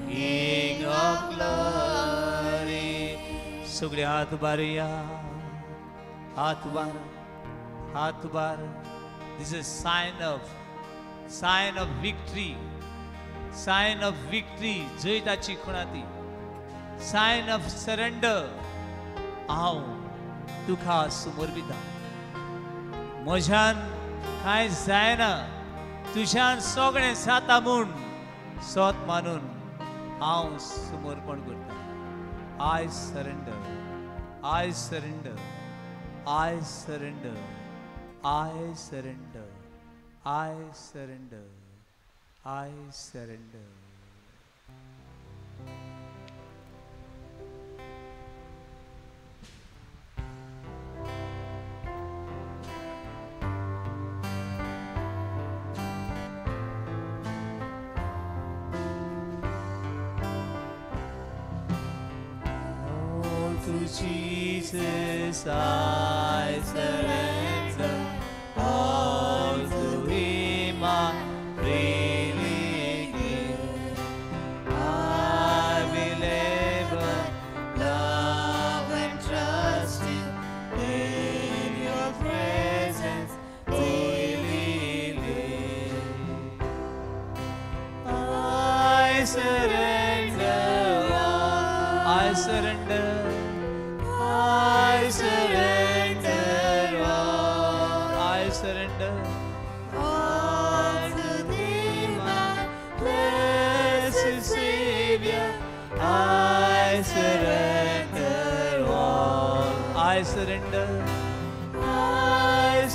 King of glory. सगळे हात उभारूया. हात उभारा. हात उभारा. This is sign of victory. Sign of victory. जैताची खुणाती. Sign of surrender. हांव तुका समोर बिता. म्हज्यान कांय जायना. तुज्यान सगळें जाता म्हूण सत मानून हांव समर्पण करता. I surrender. I surrender. I surrender. I surrender. I surrender. I surrender. To Jesus I surrender, all to Him I freely give. I will ever love and trust You, in Your presence daily live. I surrender all, I surrender. I surrender all. I surrender all to Thee, my blessed Savior. I surrender all. I surrender. I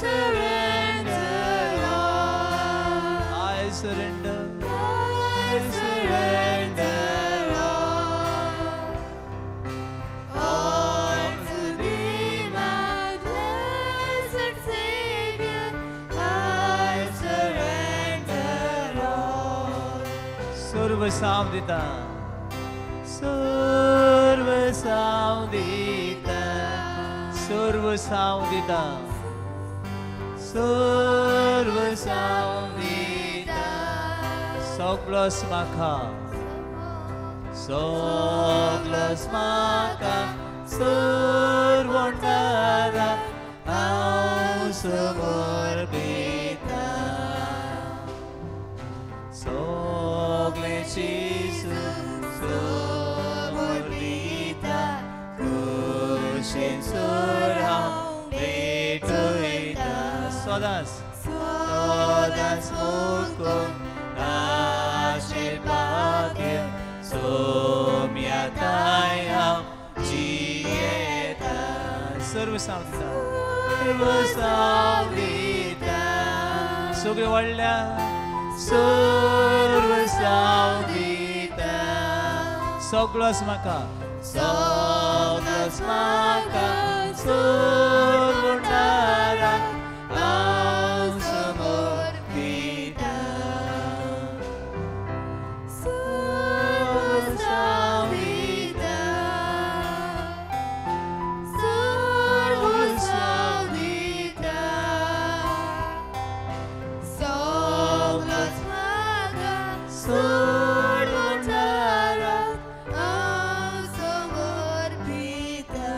surrender all. I surrender. I surrender. सर्व सावदिता, सर्व सावदिता, सर्व सावदिता, सर्व सावदिता, सगळंच म्हाका, सगळंच म्हाका, सर्वंटारा हांव समर्पिता. Jesu समर्पिता, कुशीन सुर हांव भेटयता. सदांच मुकून आशिर्वाद सोम्याताय हांव जियेता. सर्व सावदिता, सर्व सावदिता, सगळे व्हडल्या सर्व सावदिता, सगळंच म्हाका, सगळंच म्हाका, सर्वंटारा हांव समर्पिता. सर्व सावदिता, सर्व सावदिता, सर्वंटारा हांव समर्पिता.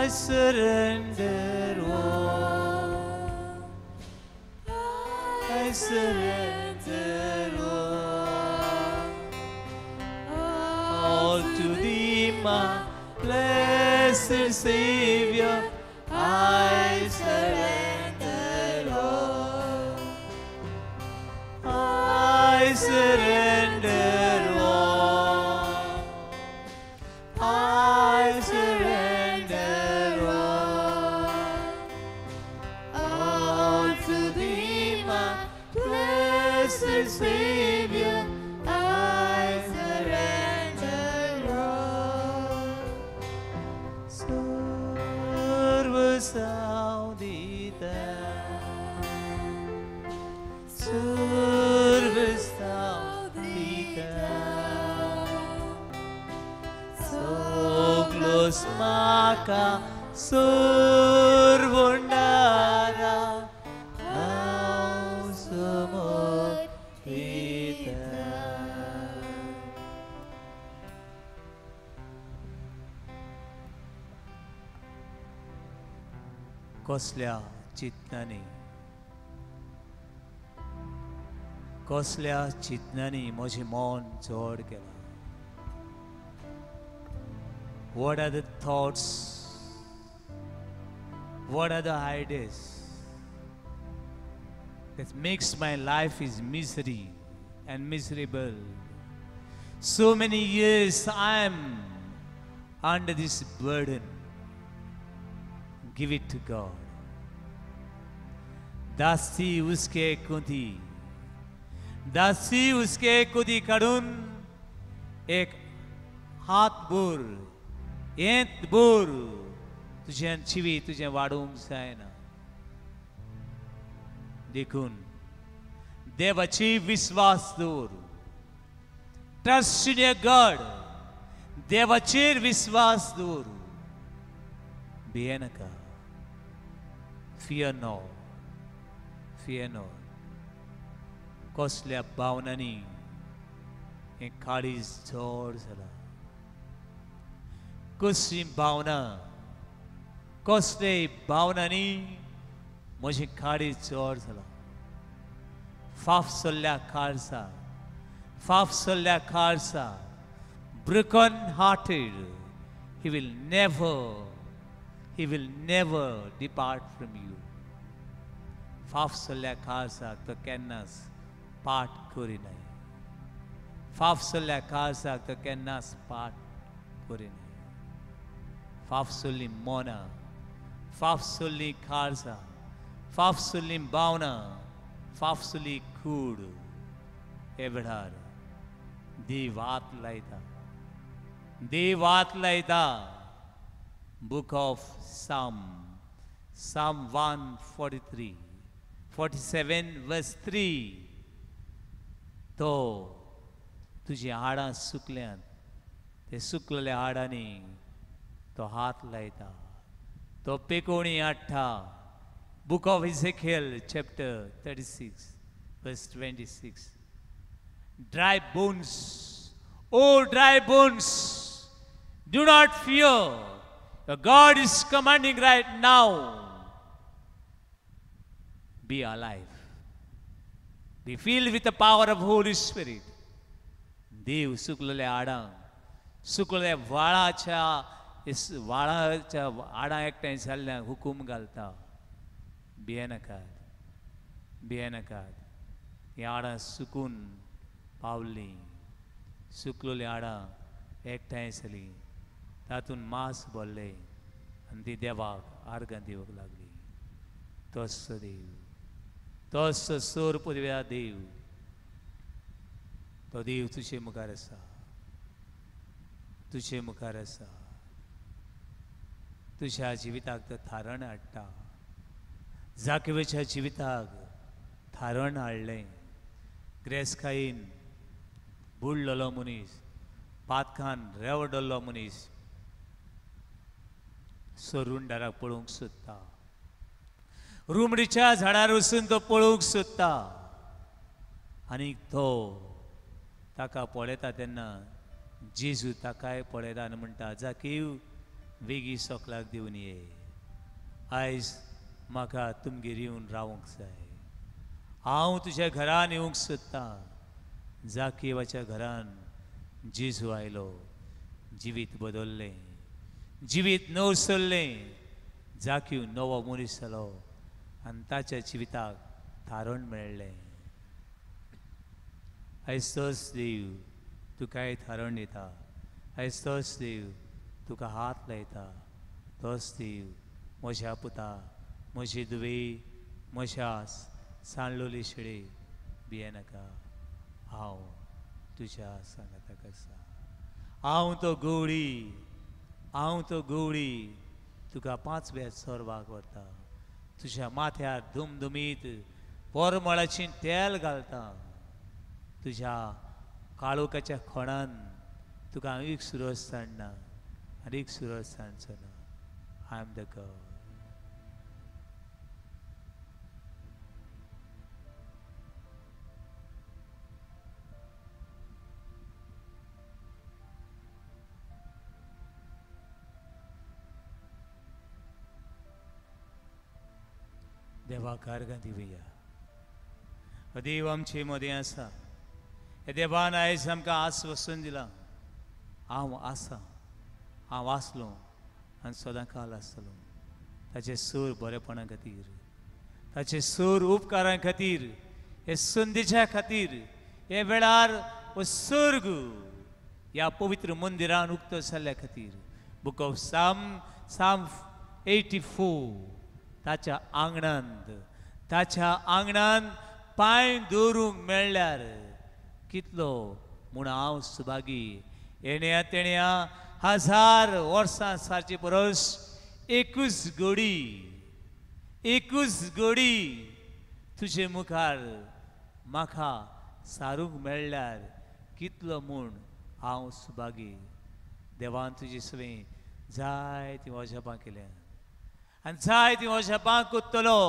I surrender all. I surrender all to Thee, my blessed Savior. I surrender all. I surrender all. I surrender all to Thee, my blessed Savior. I surrender all. Sarvasavdita, Sarvasavdita, so close maka survundara, now samorpita. कसल्या चिंतनांनी म्हजें मन जड केलां. What are the thoughts? What are the ideas that makes my life is misery and miserable? So many years I am under this burden. Give it to God. दासी उसके कुदी काढून एक हात भर येत भर तुझ्या चिवी तुझे वाढूंक जायना. देखून देवाची विश्वास दवर. Trust in your God. देवाचेर विश्वास दवर. भिये नाका. Fear not. Fear not. कसल्या भावनांनी हे काळीज जड जाला. कसली भावना कसले भावनांनी म्हजी काळीज जड जाला. फाफ सल्ल्या खालसा broken hearted, he will never depart from you. फाफ सल्ल्या खालसाक तो केन्नाच पाठ करिनाय. फाफ सल्ल्या खालसाक तो केन्नाच पाठ करिनाय. फाफ सल्ली मोना, फाफ सल्ली खालसा, फाफ सल्ली भावना, फाफ सल्ली कूड हे वेळार देव हात लायता. Book of Psalm 147 verse 3. तो तुझी हाडां सुकल्यात. ते सुकलेल्या हाडांनी तो हात लायता. तो पेकोणी हाडटा. Book of Ezekiel chapter 36 verse 26. Dry bones, oh dry bones, do not fear. The God is commanding right now. Be alive. Be filled with the power of Holy Spirit. देव सुकलेल्या हाडांक सुकलेल्या वाळाच्या हाडां एकठांय जाल्ल्यांक हुकूम घालता. भिये नाकात. हीं हाडां सुकून पावल्लीं. सुकलेलीं हाडां एकठांय जालीं. तातूंत मांस भरलें आनी ती देवाक आर्गां दिवंक लागली. तोच सोर पदव्या देव. तो देव तुजे मुखार आसा. तुज्या जिविताक तो थारण हाडटा. जाकेवेच्या जिविताक थारण हाडलें. ग्रेस खाईन बुडलेलो मनीस, पातकान रेवडलो मनीस सोरुंडाराक पळोवंक सोदता. रुमडीच्या झाडार वचून तो पळोवंक सोदता. आनी तो ताका पळयता तेन्ना जेजू ताकाय पळयता आनी म्हणटा, जाकीव वेगी सोकलाक दिवन ये आयज म्हाका तुमगेर येवन रावूंक जाय हांव तुज्या घरान येवंक सोदतां जाकेवाच्या घरान जेजू आयलो जिवीत बदललें जिवीत नवसरलें जाकीव नवो मनीस जालो आनी ताच्या जिविताक थारण मेळ्ळें आयज तोच देव तुकाय थारण दिता आयज तोच देव तुका हात लायता तोच देव म्हज्या पुता म्हजी दुवे म्हज्या सांडलोली शिळे भियेनाका हांव तुज्या सांगाताक आसा हांव तो गवळी तुका 5 वेळ सोरवाक व्हरता तुज्या माथ्यार धुमधुमीत पोरमळाची तेल घालता तुज्या काळोखाच्या खोणान तुका एक सुरस सांडना आनी एक सुरस सांडचो ना आय एम द गॉड देवा कारगां दिवया देव आमचे मदें आसा हे देवान आयज आमकां आस्वासन दिलां हांव आसा हांव आसलो आनी सदां काल आसतलो ताचे सूर बरेपणा खातीर ताचे सूर उपकारा खातीर हे संदेशा खातीर हे वेळार हो सर्ग ह्या पवित्र मंदिरान उक्तो जाल्ल्या खातीर बूक ऑफ साम 84 ताच्या आंगणांत पांय दवरूंक मेळ्ळ्यार कितलो म्हूण हांव सुभागी येण्या तेण्या 1000 वर्सां सारची परस एकूच घडी तुजे मुखार म्हाका सारूंक मेळ्ळ्यार कितलो म्हूण हांव सुभागी देवान तुजी सवय जायतीं वजापां केल्या आनी जायतीं वजापां कोत्तलो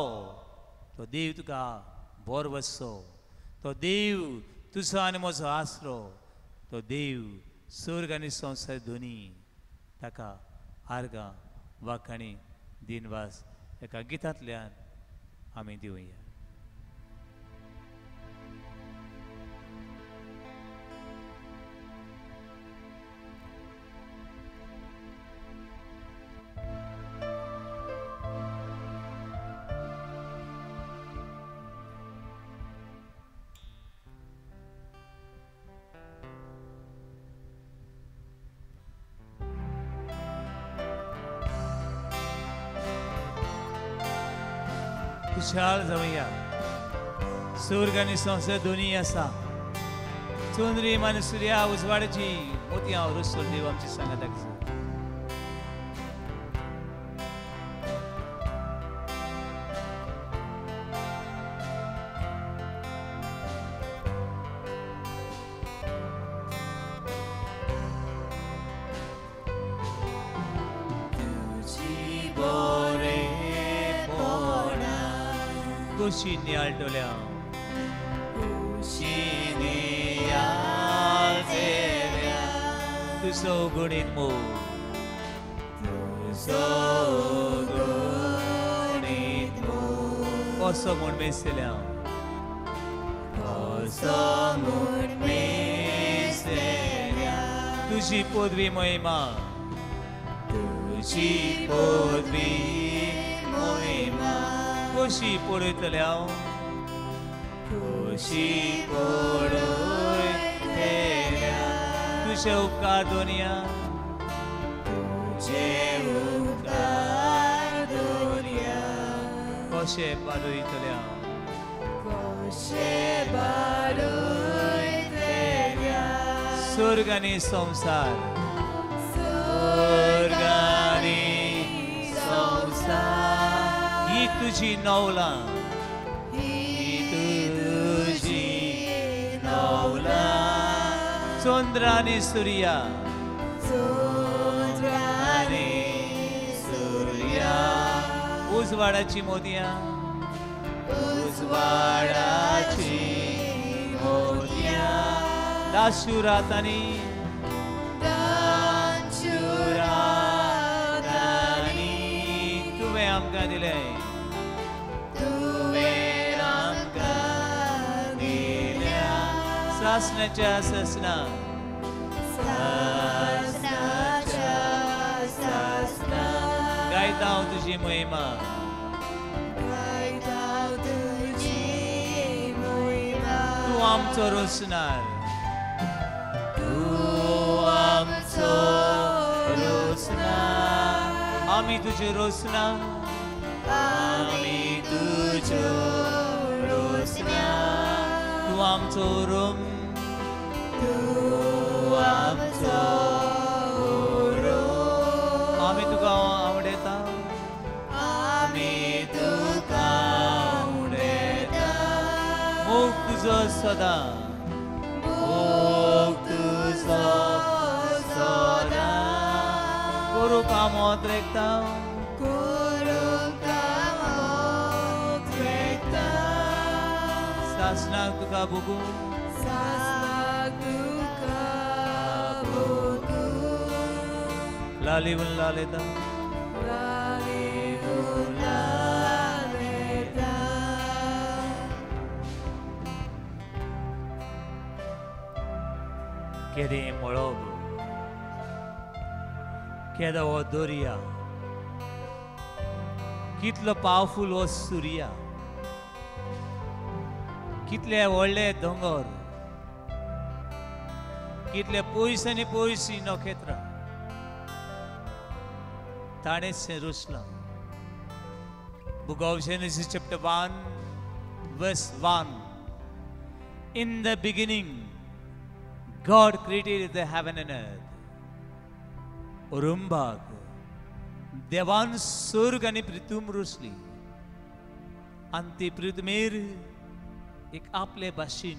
तो देव तुका बोर वचो तो देव तुजो आनी म्हजो आसरो तो देव स्वर्ग आनी संवसार दोनी ताका आर्गां वाखाणी दिनवास एका गितांतल्यान आमी दिवया खुशाल जावया स्वर्ग आनी संवसार दोनी आसा चंद्रीम आनी सुर्या उजवाडाची मोतयां रुसोल देव आमची सांगाताक आसा Kushini altolia, kushini altelia, tu so gunit mo, tu so gunit mo. Koso mun meselia, koso mun meselia. Tuji podvi moima, tuji podvi moima. Kushi porutlia, kushi porutlia. Tuje upkar dunia, tuje upkar dunia. Koshe parutlia, koshe parutlia. Surgani samsar, surgani samsar. तुझी नौला चंद्रानी सूर्या उजवाडाची मोतिया दाशुरातानी सासनाच्या ससना सासनाच्या सासना गायता हांव तुजी महिमा गायता तुजी महिमा तूं आमचो रोसनार तूं आमचो रोसनार आमी तुज्यो रोसना आमी तुज्यो रोसनार तूं आमचो रोम तूं आमचो रोम आमी तुका आवडटा आमी तुका आवडटा मोग तुजो सदां मोग तुजो सदां करूंक आमोद रेखता करूंक आमोद रेखता सासनाक तुका बुगू सासनाक तुका बुगू लालिवून लालेता लालिवून लालेता केदें मळब केदो हो दर्या कितलो पावरफुल हो सुर्या कितले व्हडले दोंगर कितले पयस आनी पयसी नखेत्रां ताणेंच हें रचलां Book of Genesis chapter 1 verse 1 In the beginning God created the heaven and earth Urumbag देवान स्वर्ग आनी पृथ्वी रचली आनी ती पृथ्वीर एक आपले भाशेन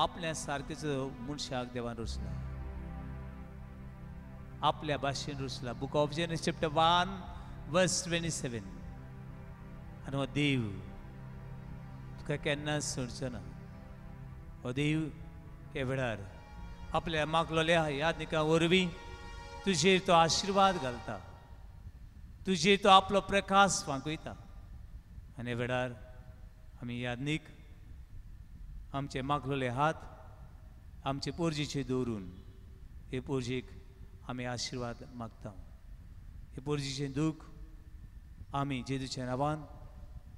आपल्या सारकेच मनशाक देवान रचला आपल्या भाशेन रचला book of Genesis chapter 1 verse 27 आनी हो देव तुका केन्नाच सोडचो ना हो देव हे वेळार आपल्या मागलोल्या यादनिका वरवीं तुजेर तो आशिर्वाद घालता तुजेर तो आपलो प्रकाश वांकयता आनी हे वेळार आमी यादनीक आमचे मागलोले हात आमचे पोरजेचे दवरून हे पोरजेक आमी आशिर्वाद मागता हे पोरजेचें दूख आमी जेजूच्या नांवान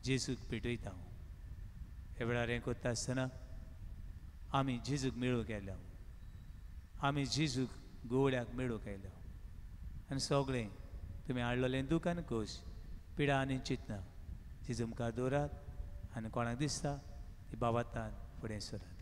जेजूक पेटयता हे वेळार हें करता आसतना आमी जेजूक मेळूंक आयल्या आमी जेजूक गोवळ्याक मेळूंक आयल्या आनी सगळें तुमी हाडलेलें दूख आनी खोश पिडा आनी चिंतना जेजू मुखार दवरात आनी कोणाक दिसता ती बाबातान फुडें सरात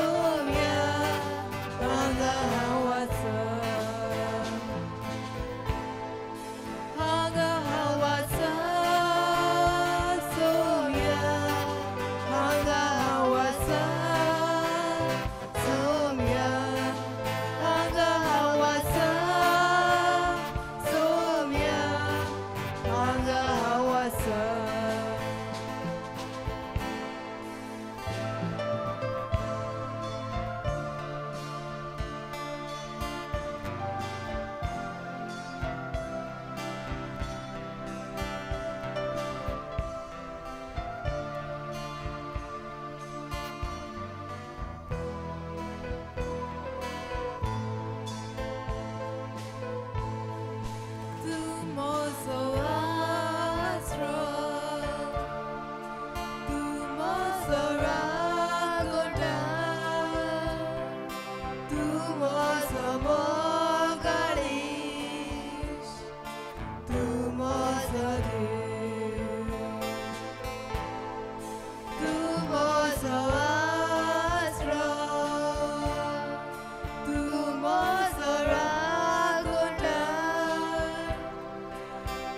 Soumya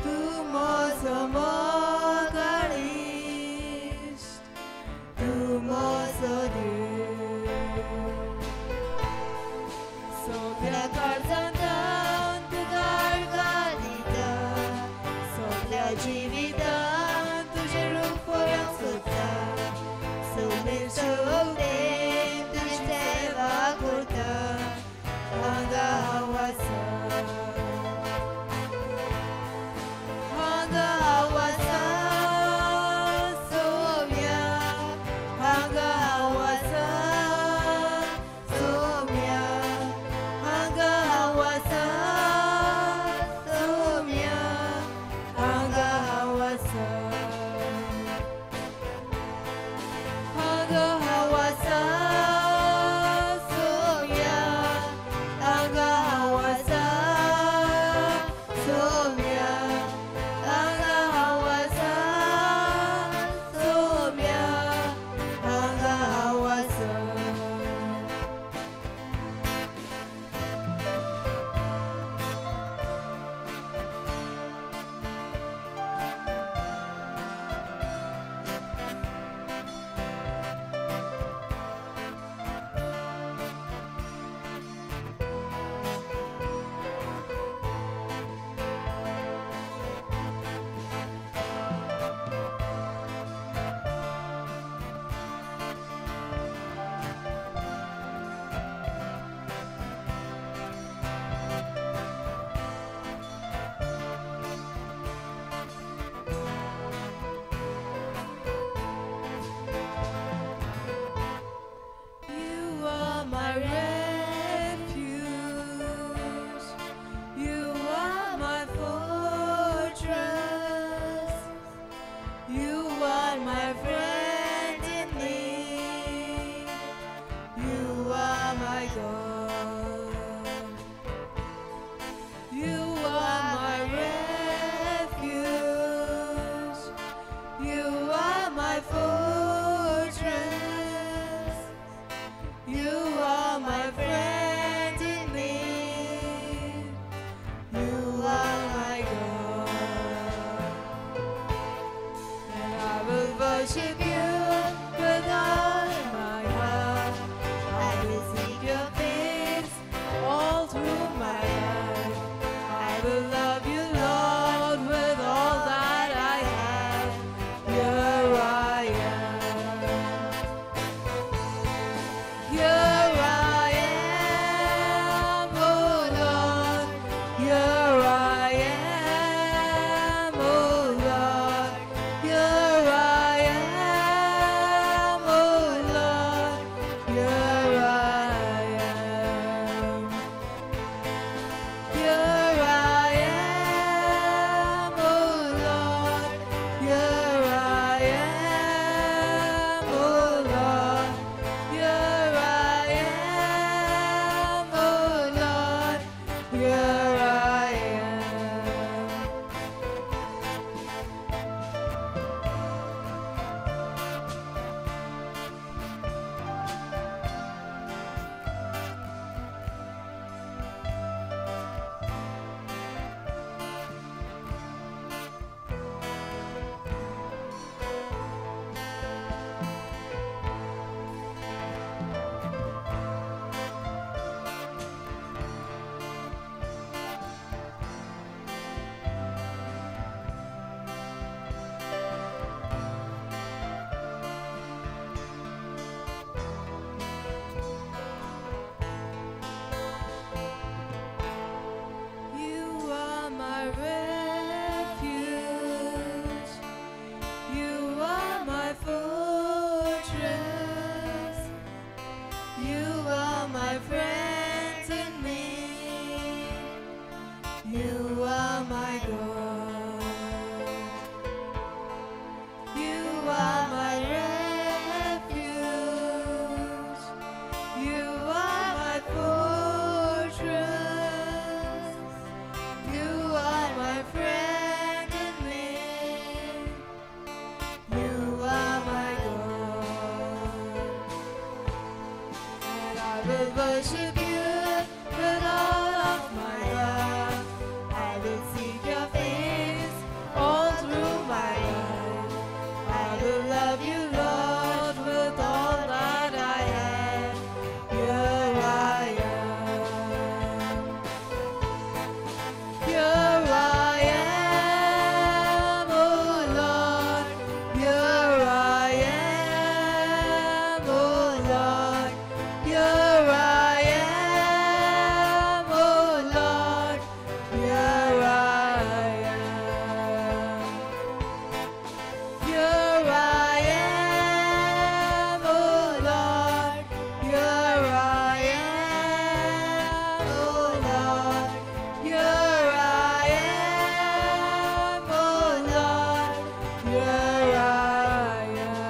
Tu worship you with all of my heart. I will seek your face all through my life. I will love you, Lord, with all that I am. Here I am. Here I am, oh Lord. Here I am, oh Lord. Here I am, oh Lord. Here I am. Here I am, oh Lord. Here I am, oh Lord. Here I am, oh Lord. Here I am.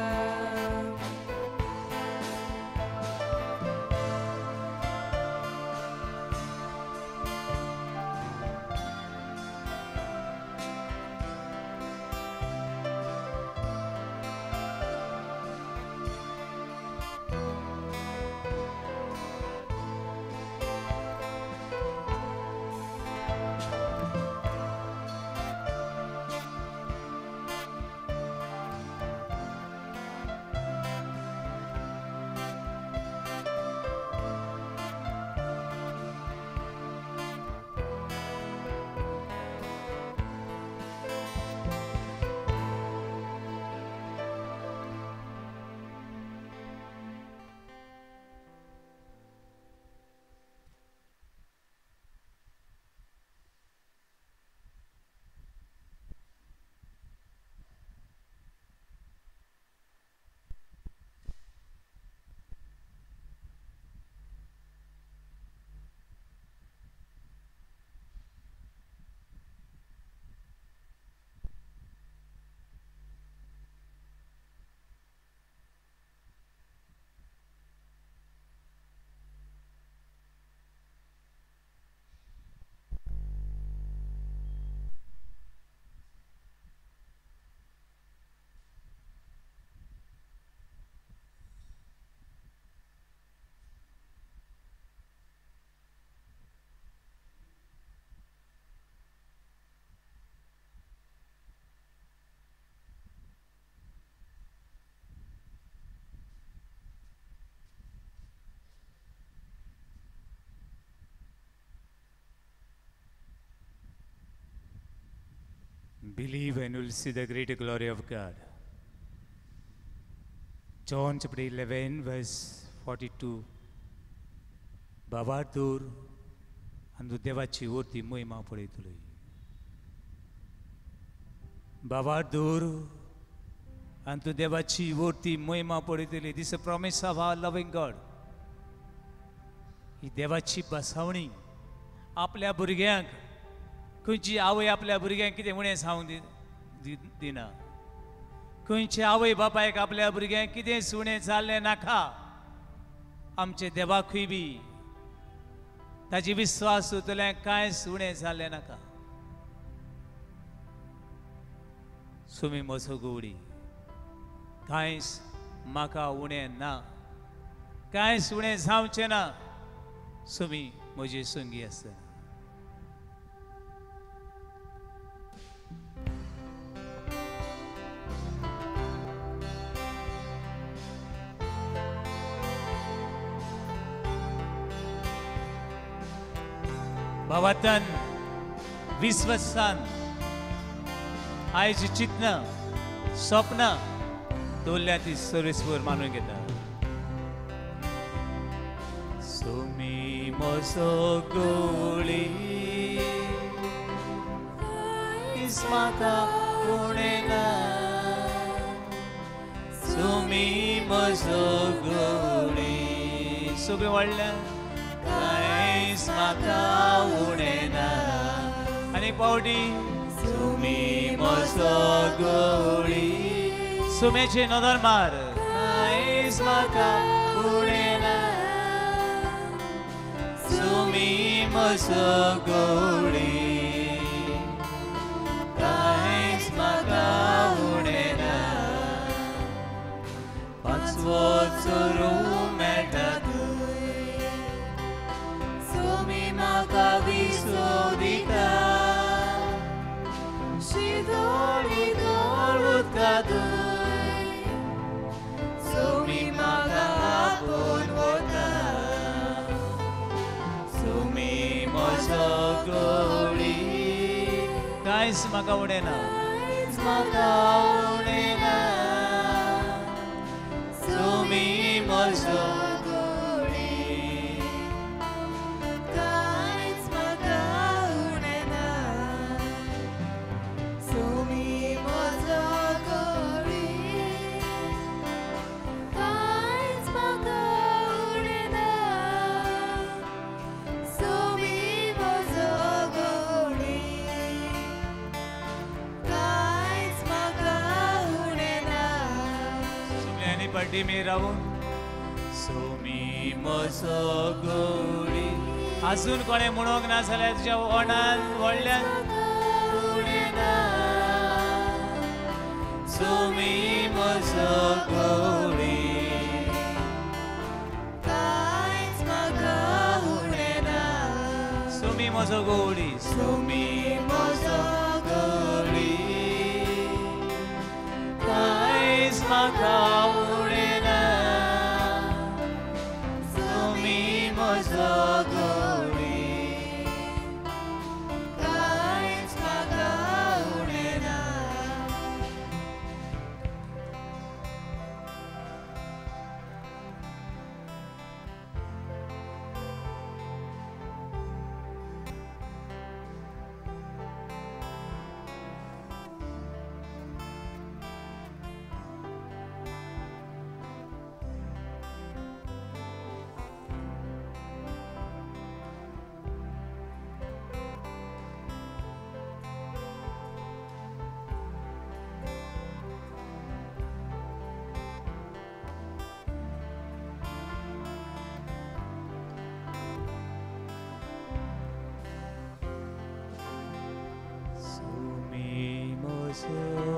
Believe and you'll see the greater glory of God. John chapter 11 verse 42. बाबादूर अंदू देवाची वरती महिमा पळयतली. बाबादूर अंदू देवाची वरती महिमा पळयतली. This is a promise of our loving God. ही देवाची बसावणी आपल्या भुरग्यांक खंयची आवय आपल्या भुरग्यांक कितें म्हणे सांगूंक दिना. खंयचे आवय बापायक आपल्या भुरग्यांक कितें सुणें जाल्लें नाका. आमचे देवाकूय बी ताजी विश्वास उरतले कांय सुणें जाल्लें नाका. सुमी म्हजो गवडी कांयच म्हाका उणें ना. कांयच उणें जावचें ना. सुमी म्हजी संगी आसतना. भावातन विश्वासान आयज चिंतना स्वप्न दवरल्या ती सर्वेस्वर मानून घेता. सुमी म्हजो गवळी म्हाका उणें ना. सुमी म्हजो गवळी सगळें व्हडलें कांयच म्हाका उणें ना. आनी पावटी सुमी म्हजो गवळी सुमेचे नदर मार कांयच म्हाका उणें ना. सुमी म्हजो गवळी कांयच म्हाका उणें ना. पांचवो चोरू मेळटा इदोल उदकांतूय सोमी म्हाका आपोवन वता तुमी म्हजो गवळी कांयच म्हाका उडयना कांयच म्हाका उडयना तुमी म्हजो कांयच म्हाका उडयना सोमी म्हजो गवळी कांयच म्हाका उडयना सोमी म्हजो गवळी कांयच म्हाका उडयना सुमल्यांनी पड्डी मी रावून सोमी म्हजो गवळी अजून कोणे म्हणोंक ना जाल्यार तुज्या ओणान व्हडल्यान उडयना सोमी म्हजो गवळी कांयच म्हाका उडयना सोमी म्हजो गवळी सोमी म्हजो गवळी कांयच म्हाका उडयना सोमी म्हजो गवळी कांयच म्हाका उडयना सोमी म्हजो